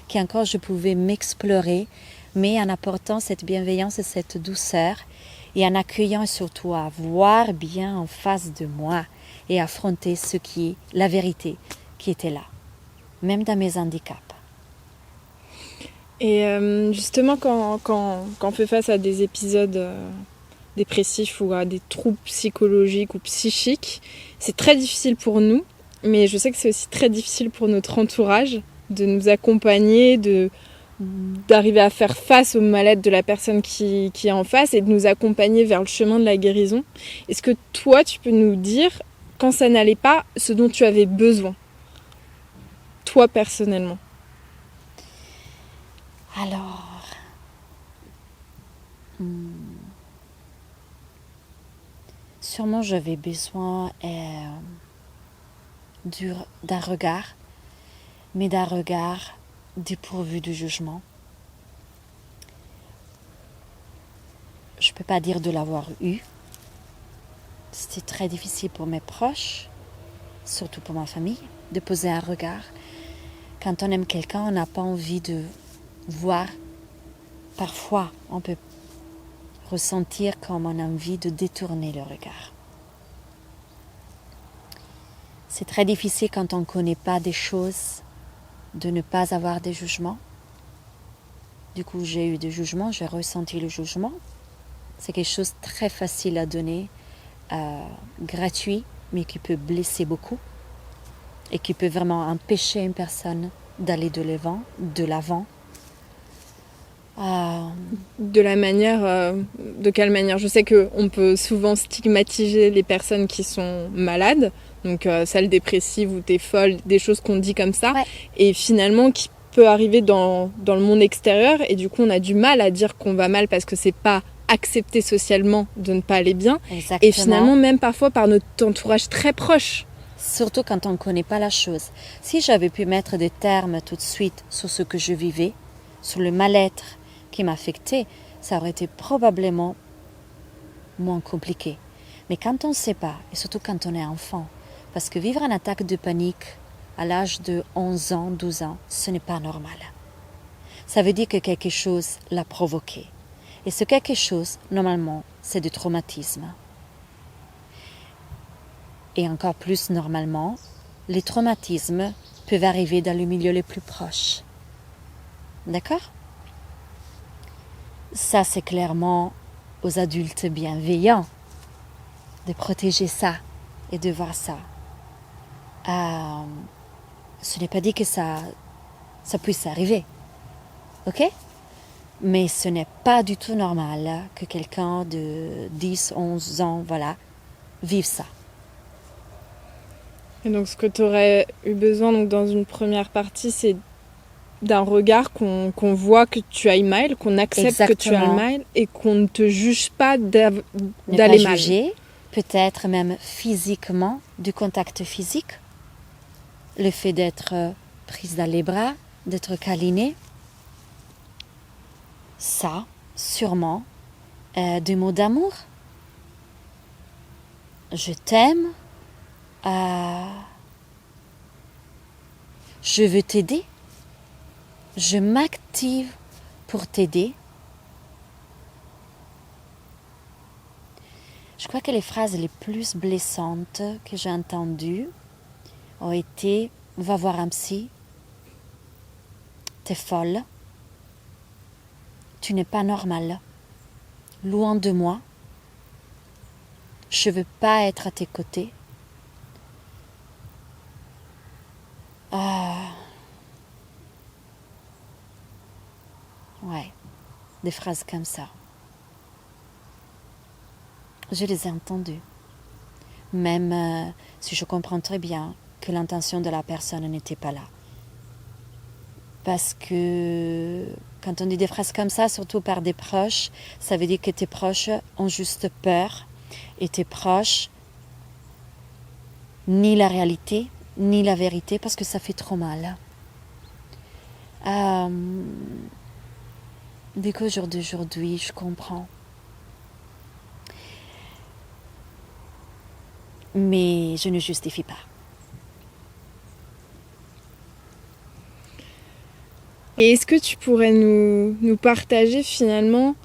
qu'encore je pouvais m'explorer, mais en apportant cette bienveillance et cette douceur et en accueillant et surtout à voir bien en face de moi et affronter ce qui est la vérité qui était là, même dans mes handicaps. Et justement, quand on fait face à des épisodes dépressifs ou à des troubles psychologiques ou psychiques, c'est très difficile pour nous, mais je sais que c'est aussi très difficile pour notre entourage de nous accompagner, d'arriver à faire face au mal-être de la personne qui est en face et de nous accompagner vers le chemin de la guérison. Est-ce que toi, tu peux nous dire, quand ça n'allait pas, ce dont tu avais besoin, toi personnellement? Alors, sûrement j'avais besoin d'un regard, mais d'un regard dépourvu de jugement. Je ne peux pas dire de l'avoir eu. C'était très difficile pour mes proches, surtout pour ma famille, de poser un regard. Quand on aime quelqu'un, on n'a pas envie de voir. Parfois, on peut ressentir comme on a envie de détourner le regard. C'est très difficile quand on ne connaît pas des choses, de ne pas avoir des jugements. Du coup, j'ai eu des jugements, j'ai ressenti le jugement. C'est quelque chose de très facile à donner, gratuit, mais qui peut blesser beaucoup et qui peut vraiment empêcher une personne d'aller de l'avant. De quelle manière? Je sais qu'on peut souvent stigmatiser les personnes qui sont malades, donc celles dépressives ou t'es folle, des choses qu'on dit comme ça, ouais. Et finalement qui peut arriver dans le monde extérieur, et du coup on a du mal à dire qu'on va mal parce que c'est pas accepté socialement de ne pas aller bien. Exactement. Et finalement même parfois par notre entourage très proche. Surtout quand on ne connaît pas la chose. Si j'avais pu mettre des termes tout de suite sur ce que je vivais, sur le mal-être qui m'affectait, ça aurait été probablement moins compliqué. Mais quand on ne sait pas, et surtout quand on est enfant, parce que vivre une attaque de panique à l'âge de 11 ans, 12 ans, ce n'est pas normal. Ça veut dire que quelque chose l'a provoqué. Et ce quelque chose, normalement, c'est du traumatisme. Et encore plus normalement, les traumatismes peuvent arriver dans le milieu le plus proche. D'accord ? Ça, c'est clairement aux adultes bienveillants de protéger ça et de voir ça. Ce n'est pas dit que ça puisse arriver. Ok ? Mais ce n'est pas du tout normal que quelqu'un de 10, 11 ans, vive ça. Et donc ce que tu aurais eu besoin donc, dans une première partie, c'est d'un regard qu'on voit que tu ailles mal, qu'on accepte Exactement. Que tu ailles mal et qu'on ne te juge pas d'aller mal. Juger, peut-être même physiquement, du contact physique, le fait d'être prise dans les bras, d'être câlinée, ça, sûrement, des mots d'amour. Je t'aime, je veux t'aider. Je m'active pour t'aider. Je crois que les phrases les plus blessantes que j'ai entendues ont été « va voir un psy, t'es folle, tu n'es pas normale, loin de moi, je veux pas être à tes côtés. » Ouais, des phrases comme ça. Je les ai entendues. Même si je comprends très bien que l'intention de la personne n'était pas là. Parce que quand on dit des phrases comme ça, surtout par des proches, ça veut dire que tes proches ont juste peur et tes proches, ni la réalité, ni la vérité, parce que ça fait trop mal. Dès qu'au jour d'aujourd'hui, je comprends. Mais je ne justifie pas. Et est-ce que tu pourrais nous partager finalement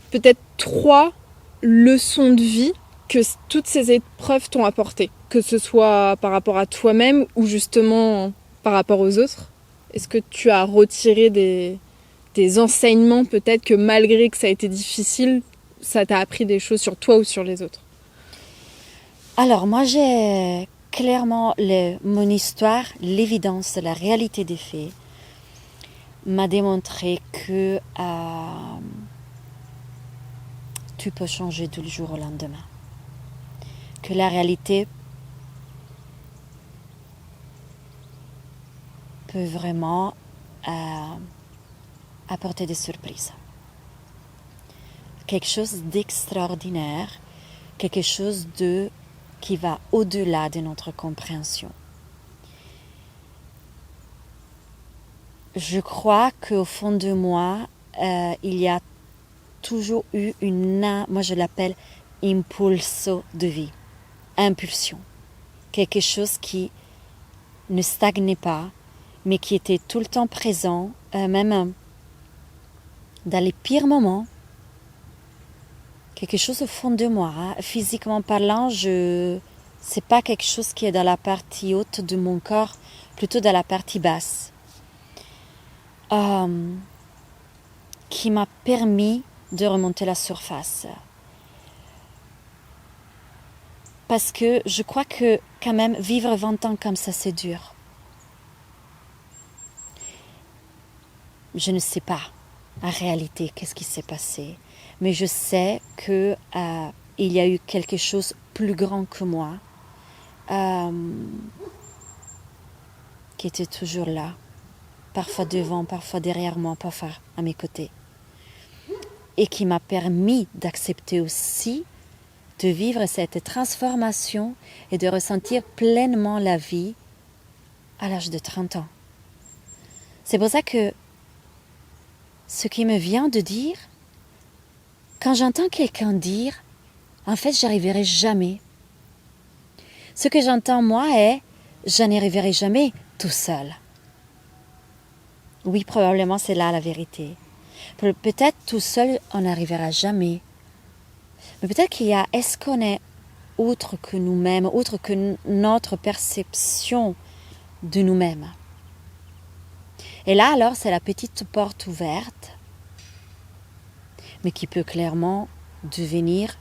peut-être 3 leçons de vie que toutes ces épreuves t'ont apportées, que ce soit par rapport à toi-même ou justement par rapport aux autres? Est-ce que tu as retiré des enseignements peut-être que malgré que ça a été difficile, ça t'a appris des choses sur toi ou sur les autres? Alors moi j'ai clairement mon histoire, l'évidence, la réalité des faits m'a démontré que tu peux changer du jour au lendemain. Que la réalité peut vraiment apporter des surprises. Quelque chose d'extraordinaire, quelque chose qui va au-delà de notre compréhension. Je crois qu'au fond de moi, il y a toujours eu moi je l'appelle impulso de vie, impulsion. Quelque chose qui ne stagnait pas, mais qui était tout le temps présent, même dans les pires moments. Quelque chose au fond de moi, physiquement parlant, c'est pas quelque chose qui est dans la partie haute de mon corps, plutôt dans la partie basse, qui m'a permis de remonter la surface. Parce que je crois que quand même vivre 20 ans comme ça, c'est dur. Je ne sais pas en réalité qu'est-ce qui s'est passé, mais je sais que il y a eu quelque chose plus grand que moi qui était toujours là, parfois devant, parfois derrière moi, parfois à mes côtés, et qui m'a permis d'accepter aussi de vivre cette transformation et de ressentir pleinement la vie à l'âge de 30 ans. C'est pour ça que ce qui me vient de dire, quand j'entends quelqu'un dire « en fait, j'arriverai jamais », ce que j'entends moi est « je n'y arriverai jamais tout seul ». Oui, probablement c'est là la vérité. Peut-être tout seul, on n'arrivera jamais. Mais peut-être qu'il y a, est-ce qu'on est autre que nous-mêmes, autre que notre perception de nous-mêmes. Et là, alors, c'est la petite porte ouverte, mais qui peut clairement devenir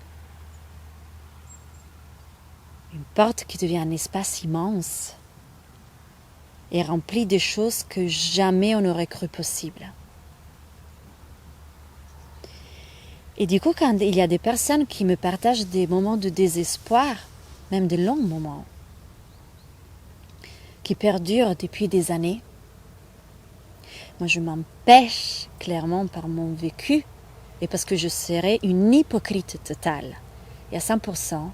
une porte qui devient un espace immense et rempli de choses que jamais on n'aurait cru possible. Et du coup, quand il y a des personnes qui me partagent des moments de désespoir, même de longs moments, qui perdurent depuis des années, moi je m'empêche clairement par mon vécu et parce que je serais une hypocrite totale et à 100%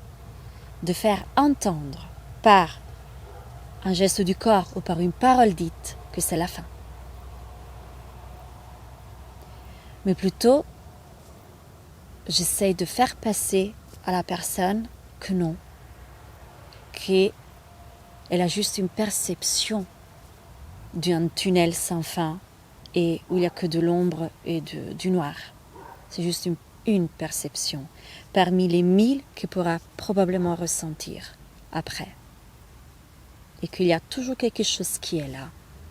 de faire entendre par un geste du corps ou par une parole dite que c'est la fin. Mais plutôt, j'essaye de faire passer à la personne que non, qu'elle a juste une perception d'un tunnel sans fin et où il n'y a que de l'ombre et du noir. C'est juste une perception parmi les 1000 qu'elle pourra probablement ressentir après. Et qu'il y a toujours quelque chose qui est là,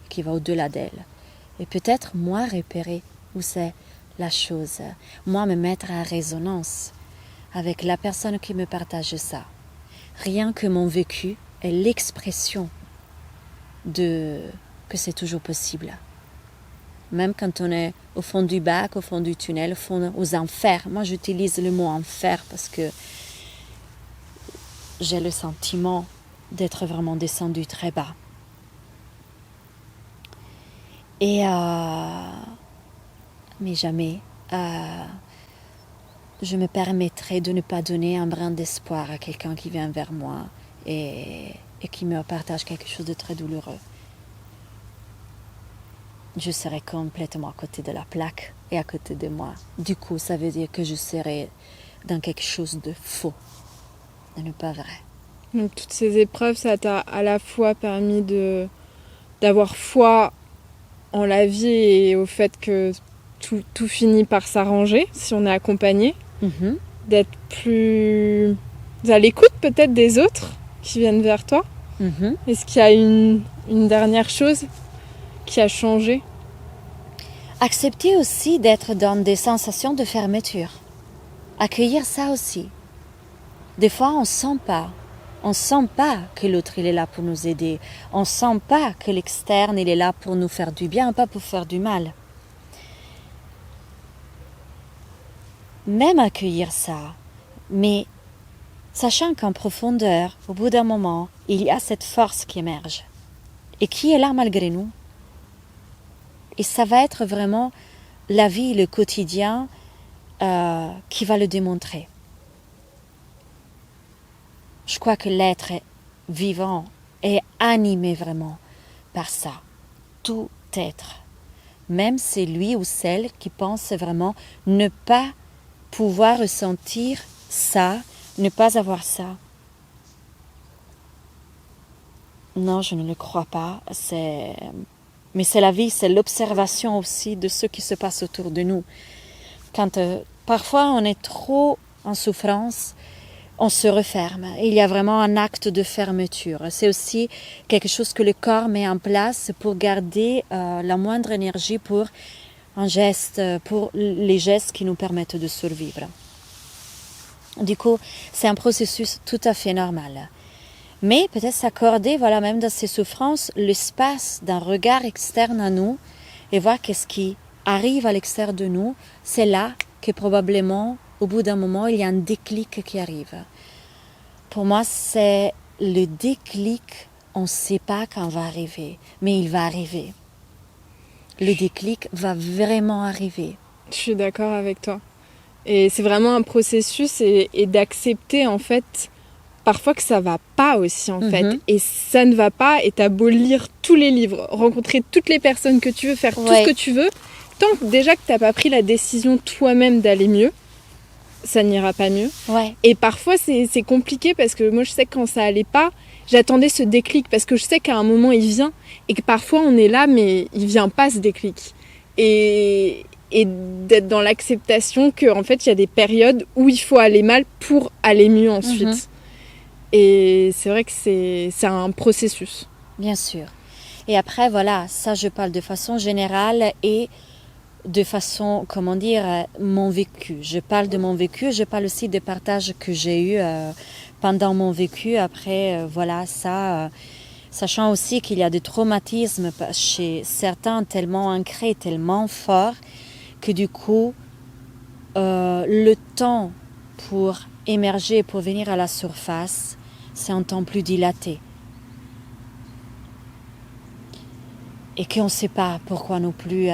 qui va au-delà d'elle. Et peut-être moi repérer où c'est la chose, moi me mettre en résonance avec la personne qui me partage ça. Rien que mon vécu est l'expression de que c'est toujours possible. Même quand on est au fond du bac, au fond du tunnel, au fond aux enfers. Moi j'utilise le mot enfer parce que j'ai le sentiment d'être vraiment descendu très bas. Et mais jamais je me permettrai de ne pas donner un brin d'espoir à quelqu'un qui vient vers moi et qui me partage quelque chose de très douloureux. Je serai complètement à côté de la plaque et à côté de moi. Du coup, ça veut dire que je serai dans quelque chose de faux, de ne pas vrai. Donc toutes ces épreuves, ça t'a à la fois permis d'avoir foi en la vie et au fait que tout finit par s'arranger si on est accompagné, d'être plus à l'écoute peut-être des autres qui viennent vers toi. Est-ce qu'il y a une dernière chose qui a changé? Accepter aussi d'être dans des sensations de fermeture. Accueillir ça aussi. Des fois, on sent pas que l'autre il est là pour nous aider. On sent pas que l'externe il est là pour nous faire du bien, pas pour faire du mal. Même accueillir ça, mais sachant qu'en profondeur, au bout d'un moment, il y a cette force qui émerge et qui est là malgré nous. Et ça va être vraiment la vie, le quotidien qui va le démontrer. Je crois que l'être vivant est animé vraiment par ça. Tout être. Même c'est lui ou celle qui pense vraiment ne pas pouvoir ressentir ça, ne pas avoir ça. Non, je ne le crois pas. Mais c'est la vie, c'est l'observation aussi de ce qui se passe autour de nous. Quand parfois on est trop en souffrance, on se referme. Il y a vraiment un acte de fermeture. C'est aussi quelque chose que le corps met en place pour garder la moindre énergie pour un geste, pour les gestes qui nous permettent de survivre. Du coup, c'est un processus tout à fait normal. Mais peut-être s'accorder, voilà, même dans ces souffrances, l'espace d'un regard externe à nous et voir qu'est-ce qui arrive à l'extérieur de nous, c'est là que probablement, au bout d'un moment, il y a un déclic qui arrive. Pour moi, c'est le déclic, on ne sait pas quand va arriver, mais il va arriver. Le déclic va vraiment arriver. Je suis d'accord avec toi. Et c'est vraiment un processus et d'accepter en fait parfois que ça va pas aussi en fait. Et ça ne va pas et t'as beau lire tous les livres, rencontrer toutes les personnes que tu veux, faire tout ce que tu veux, tant que déjà que t'as pas pris la décision toi-même d'aller mieux, ça n'ira pas mieux. Et parfois c'est compliqué parce que moi je sais que quand ça allait pas, j'attendais ce déclic parce que je sais qu'à un moment il vient et que parfois on est là mais il vient pas ce déclic. Et d'être dans l'acceptation qu'en fait il y a des périodes où il faut aller mal pour aller mieux ensuite. Et c'est vrai que c'est un processus. Bien sûr. Et après, voilà, ça je parle de façon générale et de façon, comment dire, mon vécu. Je parle de mon vécu, je parle aussi des partages que j'ai eus pendant mon vécu. Après, voilà, ça, sachant aussi qu'il y a des traumatismes chez certains tellement ancrés, tellement forts, que du coup, le temps pour émerger, pour venir à la surface, c'est un temps plus dilaté. Et qu'on ne sait pas pourquoi non plus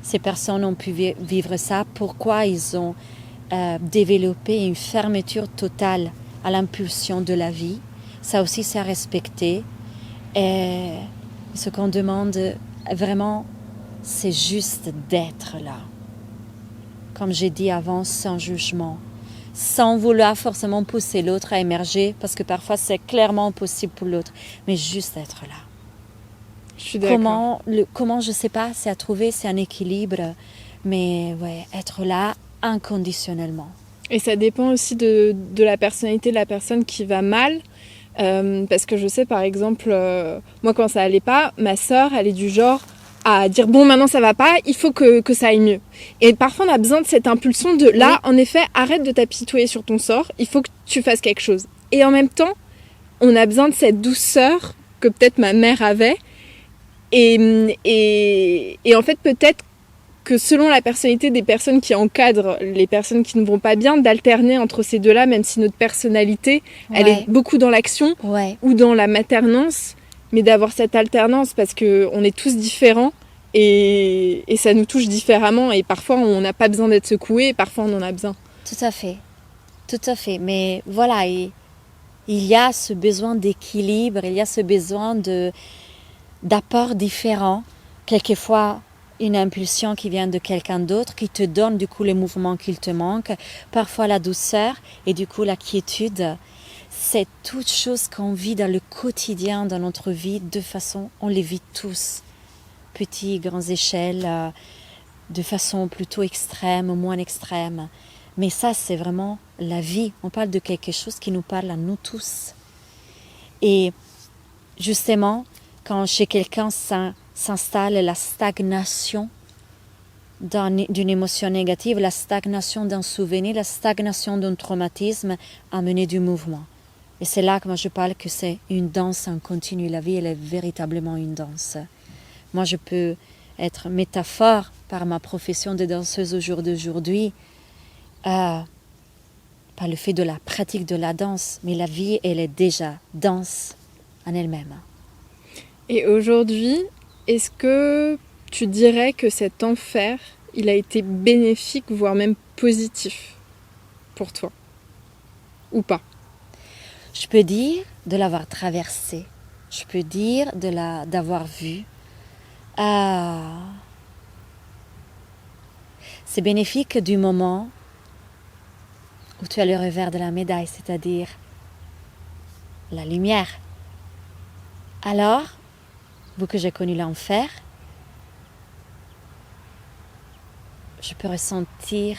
ces personnes ont pu vivre ça, pourquoi ils ont développé une fermeture totale à l'impulsion de la vie. Ça aussi, c'est à respecter. Et ce qu'on demande vraiment, c'est juste d'être là. Comme j'ai dit avant, sans jugement. Sans vouloir forcément pousser l'autre à émerger, parce que parfois c'est clairement possible pour l'autre, mais juste être là. Je suis d'accord. Comment je sais pas, c'est à trouver, c'est un équilibre, mais ouais, être là inconditionnellement. Et ça dépend aussi de la personnalité de la personne qui va mal, parce que je sais par exemple, moi quand ça allait pas, ma sœur elle est du genre à dire bon maintenant ça va pas, il faut que ça aille mieux. Et parfois on a besoin de cette impulsion de là, en effet, arrête de t'apitoyer sur ton sort, il faut que tu fasses quelque chose. Et en même temps, on a besoin de cette douceur que peut-être ma mère avait. Et en fait peut-être que selon la personnalité des personnes qui encadrent les personnes qui ne vont pas bien, d'alterner entre ces deux-là, même si notre personnalité, elle est beaucoup dans l'action ou dans la maternance, mais d'avoir cette alternance parce qu'on est tous différents et ça nous touche différemment et parfois on n'a pas besoin d'être secoué et parfois on en a besoin. Tout à fait. Tout à fait. Mais voilà, il y a ce besoin d'équilibre, il y a ce besoin d'apports différents. Quelquefois, une impulsion qui vient de quelqu'un d'autre, qui te donne du coup les mouvements qu'il te manque, parfois la douceur et du coup la quiétude. C'est toute chose qu'on vit dans le quotidien, dans notre vie, de façon, on les vit tous. Petits, grandes échelles, de façon plutôt extrême, moins extrême. Mais ça, c'est vraiment la vie. On parle de quelque chose qui nous parle à nous tous. Et justement, quand chez quelqu'un s'installe la stagnation d'une émotion négative, la stagnation d'un souvenir, la stagnation d'un traumatisme, amener du mouvement. Et c'est là que moi je parle que c'est une danse en continu. La vie, elle est véritablement une danse. Moi, je peux être métaphore par ma profession de danseuse au jour d'aujourd'hui, par le fait de la pratique de la danse, mais la vie, elle est déjà danse en elle-même. Et aujourd'hui, est-ce que tu dirais que cet enfer, il a été bénéfique, voire même positif pour toi? Ou pas? Je peux dire de l'avoir traversé. Je peux dire d'avoir vu. C'est bénéfique du moment où tu as le revers de la médaille, c'est-à-dire la lumière. Alors, vu que j'ai connu l'enfer, je peux ressentir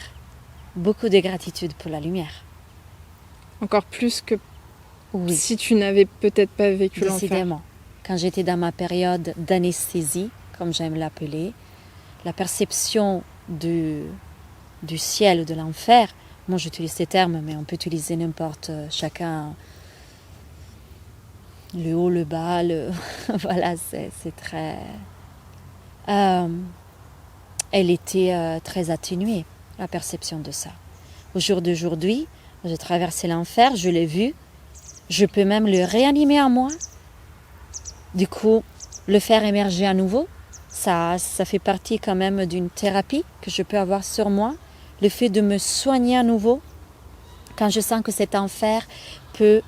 beaucoup de gratitude pour la lumière. Encore plus que oui. Si tu n'avais peut-être pas vécu l'enfer. Décidément. Quand j'étais dans ma période d'anesthésie, comme j'aime l'appeler, la perception du ciel ou de l'enfer, moi j'utilise ces termes, mais on peut utiliser n'importe, chacun, le haut, le bas, voilà, c'est très... elle était très atténuée, la perception de ça. Au jour d'aujourd'hui, j'ai traversé l'enfer, je l'ai vu, je peux même le réanimer en moi. Du coup, le faire émerger à nouveau, ça fait partie quand même d'une thérapie que je peux avoir sur moi. Le fait de me soigner à nouveau, quand je sens que cet enfer peut,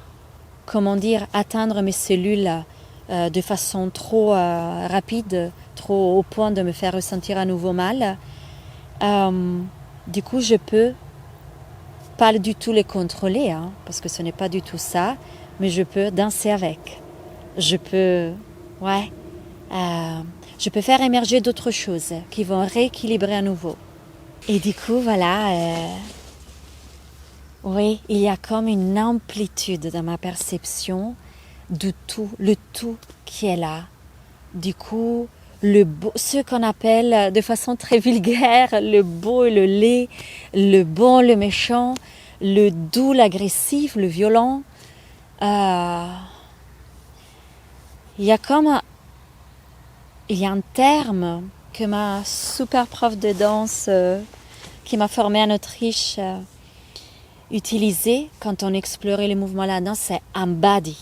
atteindre mes cellules de façon trop rapide, trop au point de me faire ressentir à nouveau mal. Du coup, je peux pas du tout les contrôler, parce que ce n'est pas du tout ça, mais je peux danser avec. Je peux, je peux faire émerger d'autres choses qui vont rééquilibrer à nouveau. Et du coup, voilà, oui, il y a comme une amplitude dans ma perception du tout, le tout qui est là. Du coup, le beau, ce qu'on appelle de façon très vulgaire le beau et le laid, le bon, le méchant, le doux, l'agressif, le violent. Il y a un terme que ma super prof de danse qui m'a formée en Autriche utilisait quand on explorait les mouvements de la danse, c'est embody,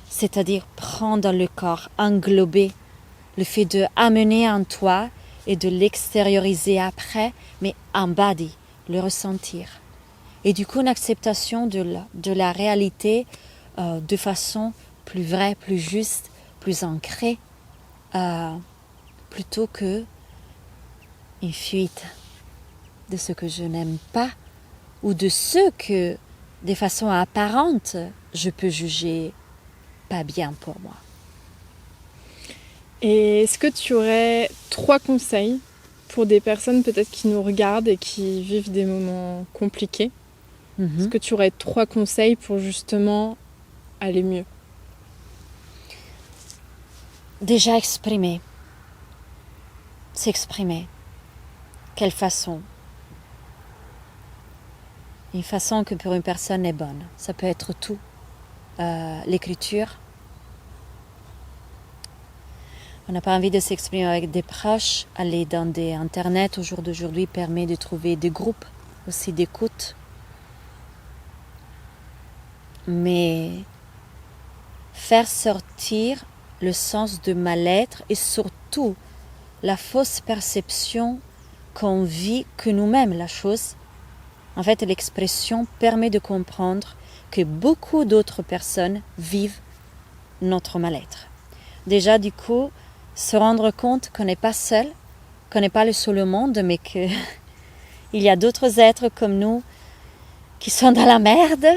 c'est-à-dire prendre dans le corps, englober, le fait de amener en toi et de l'extérioriser après, mais embody, le ressentir. Et du coup, une acceptation de la réalité de façon plus vraie, plus juste, plus ancrée, plutôt que une fuite de ce que je n'aime pas ou de ce que, de façon apparente, je peux juger pas bien pour moi. Et est-ce que tu aurais 3 conseils pour des personnes peut-être qui nous regardent et qui vivent des moments compliqués? Est-ce que tu aurais 3 conseils pour justement aller mieux? Déjà exprimer. S'exprimer. Quelle façon? Une façon que pour une personne est bonne. Ça peut être tout. L'écriture. On n'a pas envie de s'exprimer avec des proches. Aller dans des internets au jour d'aujourd'hui permet de trouver des groupes aussi d'écoute. Mais faire sortir le sens de mal-être et surtout la fausse perception qu'on vit que nous-mêmes la chose En fait, l'expression permet de comprendre que beaucoup d'autres personnes vivent notre mal-être. Déjà, du coup, se rendre compte qu'on n'est pas seul, qu'on n'est pas le seul au monde, mais qu'il y a d'autres êtres comme nous qui sont dans la merde.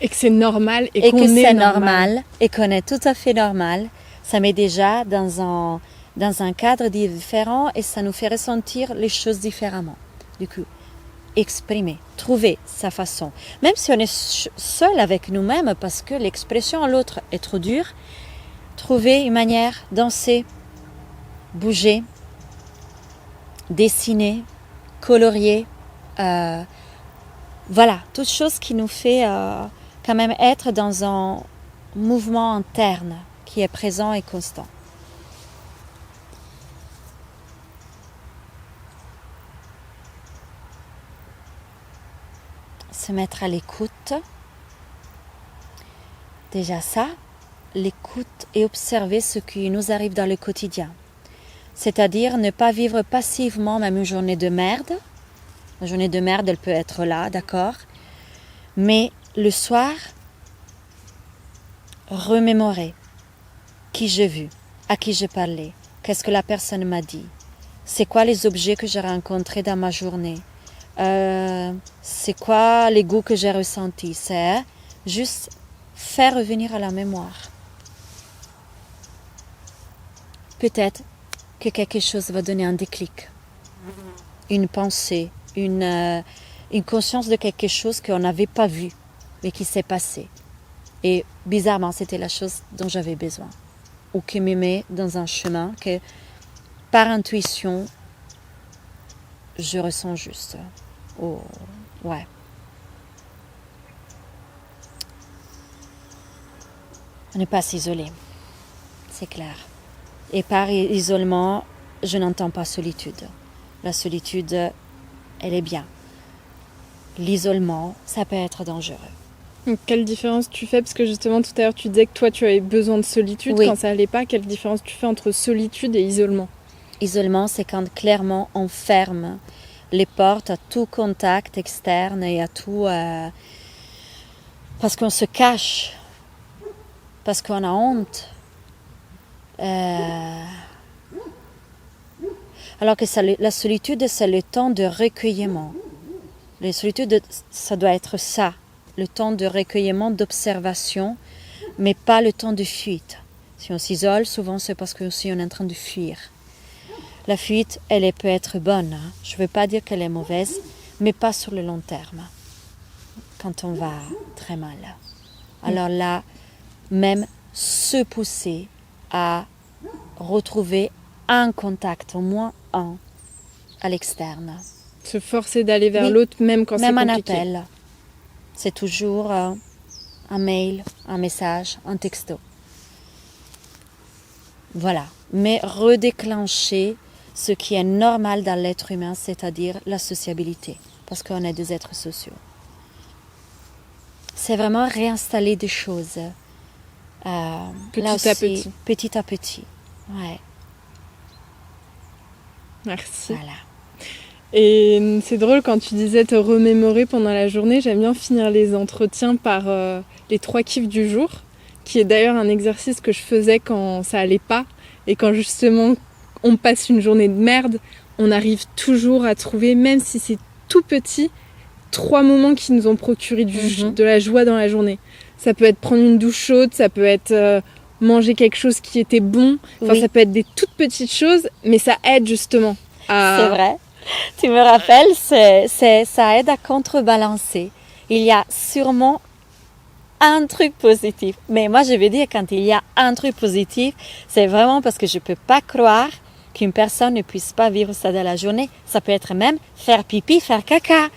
Et que c'est normal et que c'est normal et qu'on est tout à fait normal. Ça met déjà dans un cadre différent et ça nous fait ressentir les choses différemment. Du coup, exprimer, trouver sa façon. Même si on est seul avec nous-mêmes parce que l'expression à l'autre est trop dure, trouver une manière, danser, bouger, dessiner, colorier, voilà, toute chose qui nous fait quand même être dans un mouvement interne qui est présent et constant. Se mettre à l'écoute. Déjà ça, l'écoute et observer ce qui nous arrive dans le quotidien. C'est-à-dire ne pas vivre passivement même une journée de merde. Une journée de merde, elle peut être là, d'accord. Mais le soir, remémorer qui j'ai vu, à qui j'ai parlé, qu'est-ce que la personne m'a dit, c'est quoi les objets que j'ai rencontrés dans ma journée, c'est quoi les goûts que j'ai ressentis. C'est juste faire revenir à la mémoire. Peut-être que quelque chose va donner un déclic, une pensée, une conscience de quelque chose qu'on n'avait pas vu, mais qui s'est passé. Et bizarrement, c'était la chose dont j'avais besoin. Ou qui me met dans un chemin que, par intuition, je ressens juste. Oh, ouais. On n'est pas s'isoler, c'est clair. Et par isolement, je n'entends pas solitude. La solitude, elle est bien. L'isolement, ça peut être dangereux. Donc, quelle différence tu fais? Parce que justement, tout à l'heure, tu disais que toi, tu avais besoin de solitude quand ça allait pas. Quelle différence tu fais entre solitude et isolement? Isolement, c'est quand clairement on ferme les portes à tout contact externe et à tout... parce qu'on se cache, parce qu'on a honte. Alors que la solitude, c'est le temps de recueillement. La solitude, ça doit être ça, le temps de recueillement, d'observation, mais pas le temps de fuite. Si on s'isole, souvent c'est parce que aussi on est en train de fuir. La fuite, elle peut être bonne. Je ne veux pas dire qu'elle est mauvaise, mais pas sur le long terme, quand on va très mal. Alors là, même se pousser à retrouver un contact, au moins un, à l'externe. Se forcer d'aller vers l'autre, même quand c'est compliqué. Même un appel. C'est toujours un mail, un message, un texto. Voilà. Mais redéclencher ce qui est normal dans l'être humain, c'est-à-dire la sociabilité. Parce qu'on est des êtres sociaux. C'est vraiment réinstaller des choses. Petit à petit. Petit à petit. Ouais. Merci. Voilà. Et c'est drôle quand tu disais te remémorer pendant la journée. J'aime bien finir les entretiens par les 3 kiffs du jour, qui est d'ailleurs un exercice que je faisais quand ça allait pas. Et quand justement on passe une journée de merde, on arrive toujours à trouver, même si c'est tout petit, 3 moments qui nous ont procuré de la joie dans la journée. Ça peut être prendre une douche chaude, ça peut être manger quelque chose qui était bon. Enfin, ça peut être des toutes petites choses, mais ça aide justement à... C'est vrai. Tu me rappelles, ça aide à contrebalancer. Il y a sûrement un truc positif. Mais moi, je veux dire, quand il y a un truc positif, c'est vraiment parce que je ne peux pas croire qu'une personne ne puisse pas vivre ça dans la journée. Ça peut être même faire pipi, faire caca.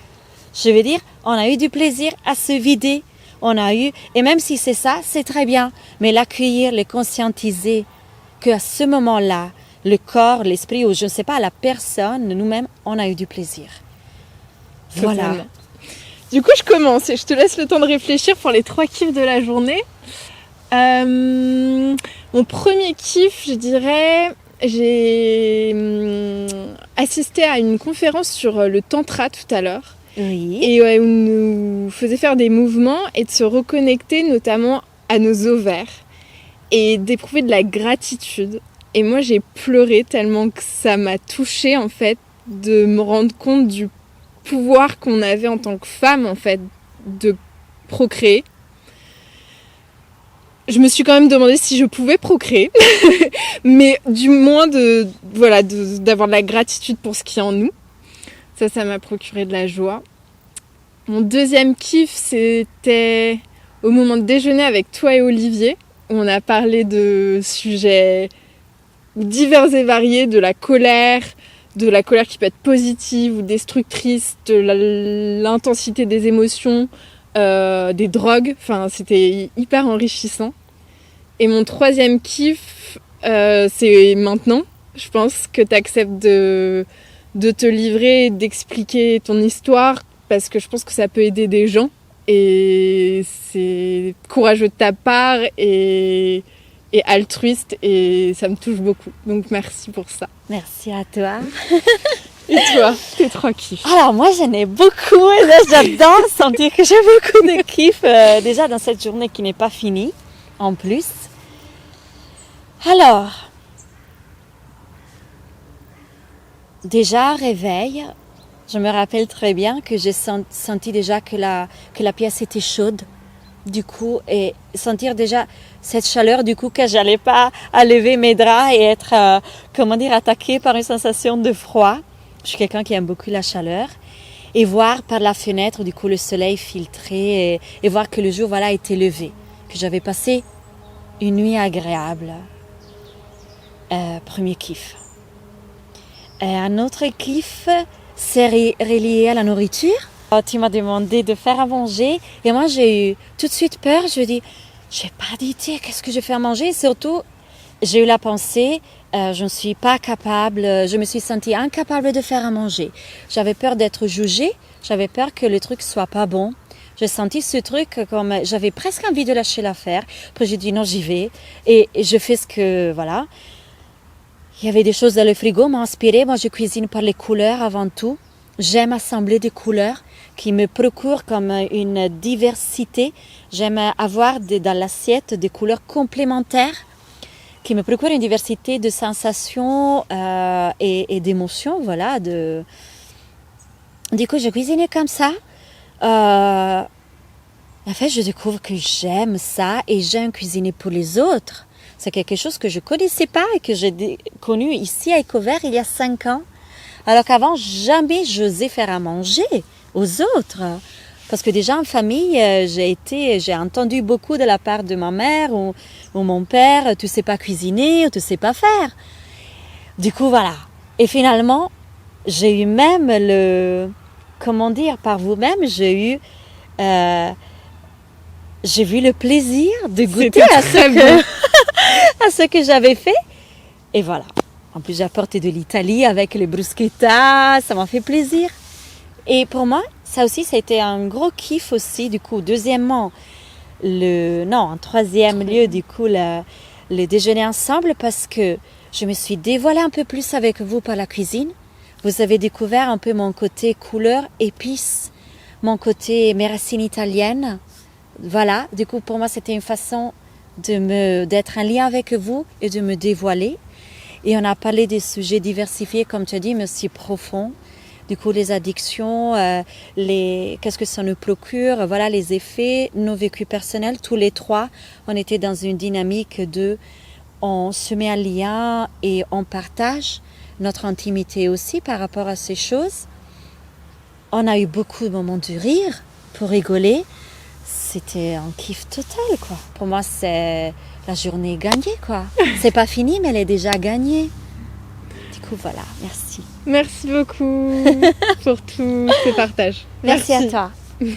Je veux dire, on a eu du plaisir à se vider. Et même si c'est ça, c'est très bien. Mais l'accueillir, le conscientiser, qu'à ce moment-là, le corps, l'esprit, ou je ne sais pas, la personne, nous-mêmes, on a eu du plaisir. Voilà. Totalement. Du coup, je commence et je te laisse le temps de réfléchir pour les 3 kiffs de la journée. Mon premier kiff, je dirais, j'ai assisté à une conférence sur le tantra tout à l'heure. Oui. et ouais, où nous faisait faire des mouvements et de se reconnecter notamment à nos ovaires et d'éprouver de la gratitude. Et moi, j'ai pleuré tellement que ça m'a touchée, en fait, de me rendre compte du pouvoir qu'on avait en tant que femme, en fait, de procréer. Je me suis quand même demandé si je pouvais procréer, mais du moins d'avoir de la gratitude pour ce qui est en nous. Ça m'a procuré de la joie. Mon deuxième kiff, c'était au moment de déjeuner avec toi et Olivier, où on a parlé de sujets divers et variés, de la colère qui peut être positive ou destructrice, de l'intensité des émotions, des drogues. Enfin, c'était hyper enrichissant. Et mon troisième kiff, c'est maintenant. Je pense que tu acceptes de te livrer, d'expliquer ton histoire, parce que je pense que ça peut aider des gens. Et c'est courageux de ta part et altruiste, et ça me touche beaucoup. Donc merci pour ça. Merci à toi. Et toi, tes 3 kiffs? Alors moi j'en ai beaucoup et là j'adore sentir que j'ai beaucoup de kiff déjà dans cette journée qui n'est pas finie en plus. Alors, déjà réveil, je me rappelle très bien que j'ai senti déjà que la pièce était chaude. Du coup, et sentir déjà cette chaleur, du coup, que j'allais pas à lever mes draps et être, attaquée par une sensation de froid. Je suis quelqu'un qui aime beaucoup la chaleur. Et voir par la fenêtre, du coup, le soleil filtré et voir que le jour, voilà, était levé. Que j'avais passé une nuit agréable. Premier kiff. Un autre kiff, c'est relié à la nourriture. Tu m'as demandé de faire à manger et moi j'ai eu tout de suite peur. Je me dis, j'ai pas d'idée, qu'est-ce que je fais à manger? Et surtout, j'ai eu la pensée, je ne suis pas capable, je me suis sentie incapable de faire à manger. J'avais peur d'être jugée, j'avais peur que le truc soit pas bon. J'ai senti ce truc comme, j'avais presque envie de lâcher l'affaire. Après j'ai dit non, j'y vais et je fais ce que, voilà. Il y avait des choses dans le frigo, m'ont inspiré. Moi je cuisine par les couleurs avant tout. J'aime assembler des couleurs qui me procurent comme une diversité. J'aime avoir dans l'assiette des couleurs complémentaires qui me procurent une diversité de sensations et d'émotions. Voilà. Du coup, je cuisinais comme ça. En fait, je découvre que j'aime ça et j'aime cuisiner pour les autres. C'est quelque chose que je ne connaissais pas et que j'ai connu ici à Écovert il y a 5 ans. Alors qu'avant, jamais j'osais faire à manger aux autres. Parce que déjà en famille, j'ai entendu beaucoup de la part de ma mère ou mon père, tu sais pas cuisiner, tu sais pas faire. Du coup, voilà. Et finalement, j'ai eu même par vous-même, j'ai vu le plaisir de goûter à ce que j'avais fait. Et voilà. En plus, j'ai apporté de l'Italie avec les bruschetta, ça m'a fait plaisir. Et pour moi, ça aussi, ça a été un gros kiff aussi. Du coup, deuxièmement, en troisième lieu, du coup, le déjeuner ensemble parce que je me suis dévoilée un peu plus avec vous par la cuisine. Vous avez découvert un peu mon côté couleur, épices, mon côté mes racines italiennes. Voilà, du coup, pour moi, c'était une façon d'être en lien avec vous et de me dévoiler. Et on a parlé des sujets diversifiés, comme tu as dit, mais aussi profonds. Du coup, les addictions, qu'est-ce que ça nous procure, voilà, les effets, nos vécus personnels. Tous les trois, on était dans une dynamique on se met en lien et on partage notre intimité aussi par rapport à ces choses. On a eu beaucoup de moments de rire pour rigoler. C'était un kiff total, quoi. Pour moi, c'est la journée gagnée, quoi. C'est pas fini, mais elle est déjà gagnée. Du coup, voilà, merci. Merci beaucoup pour tous ces partages. Merci à toi.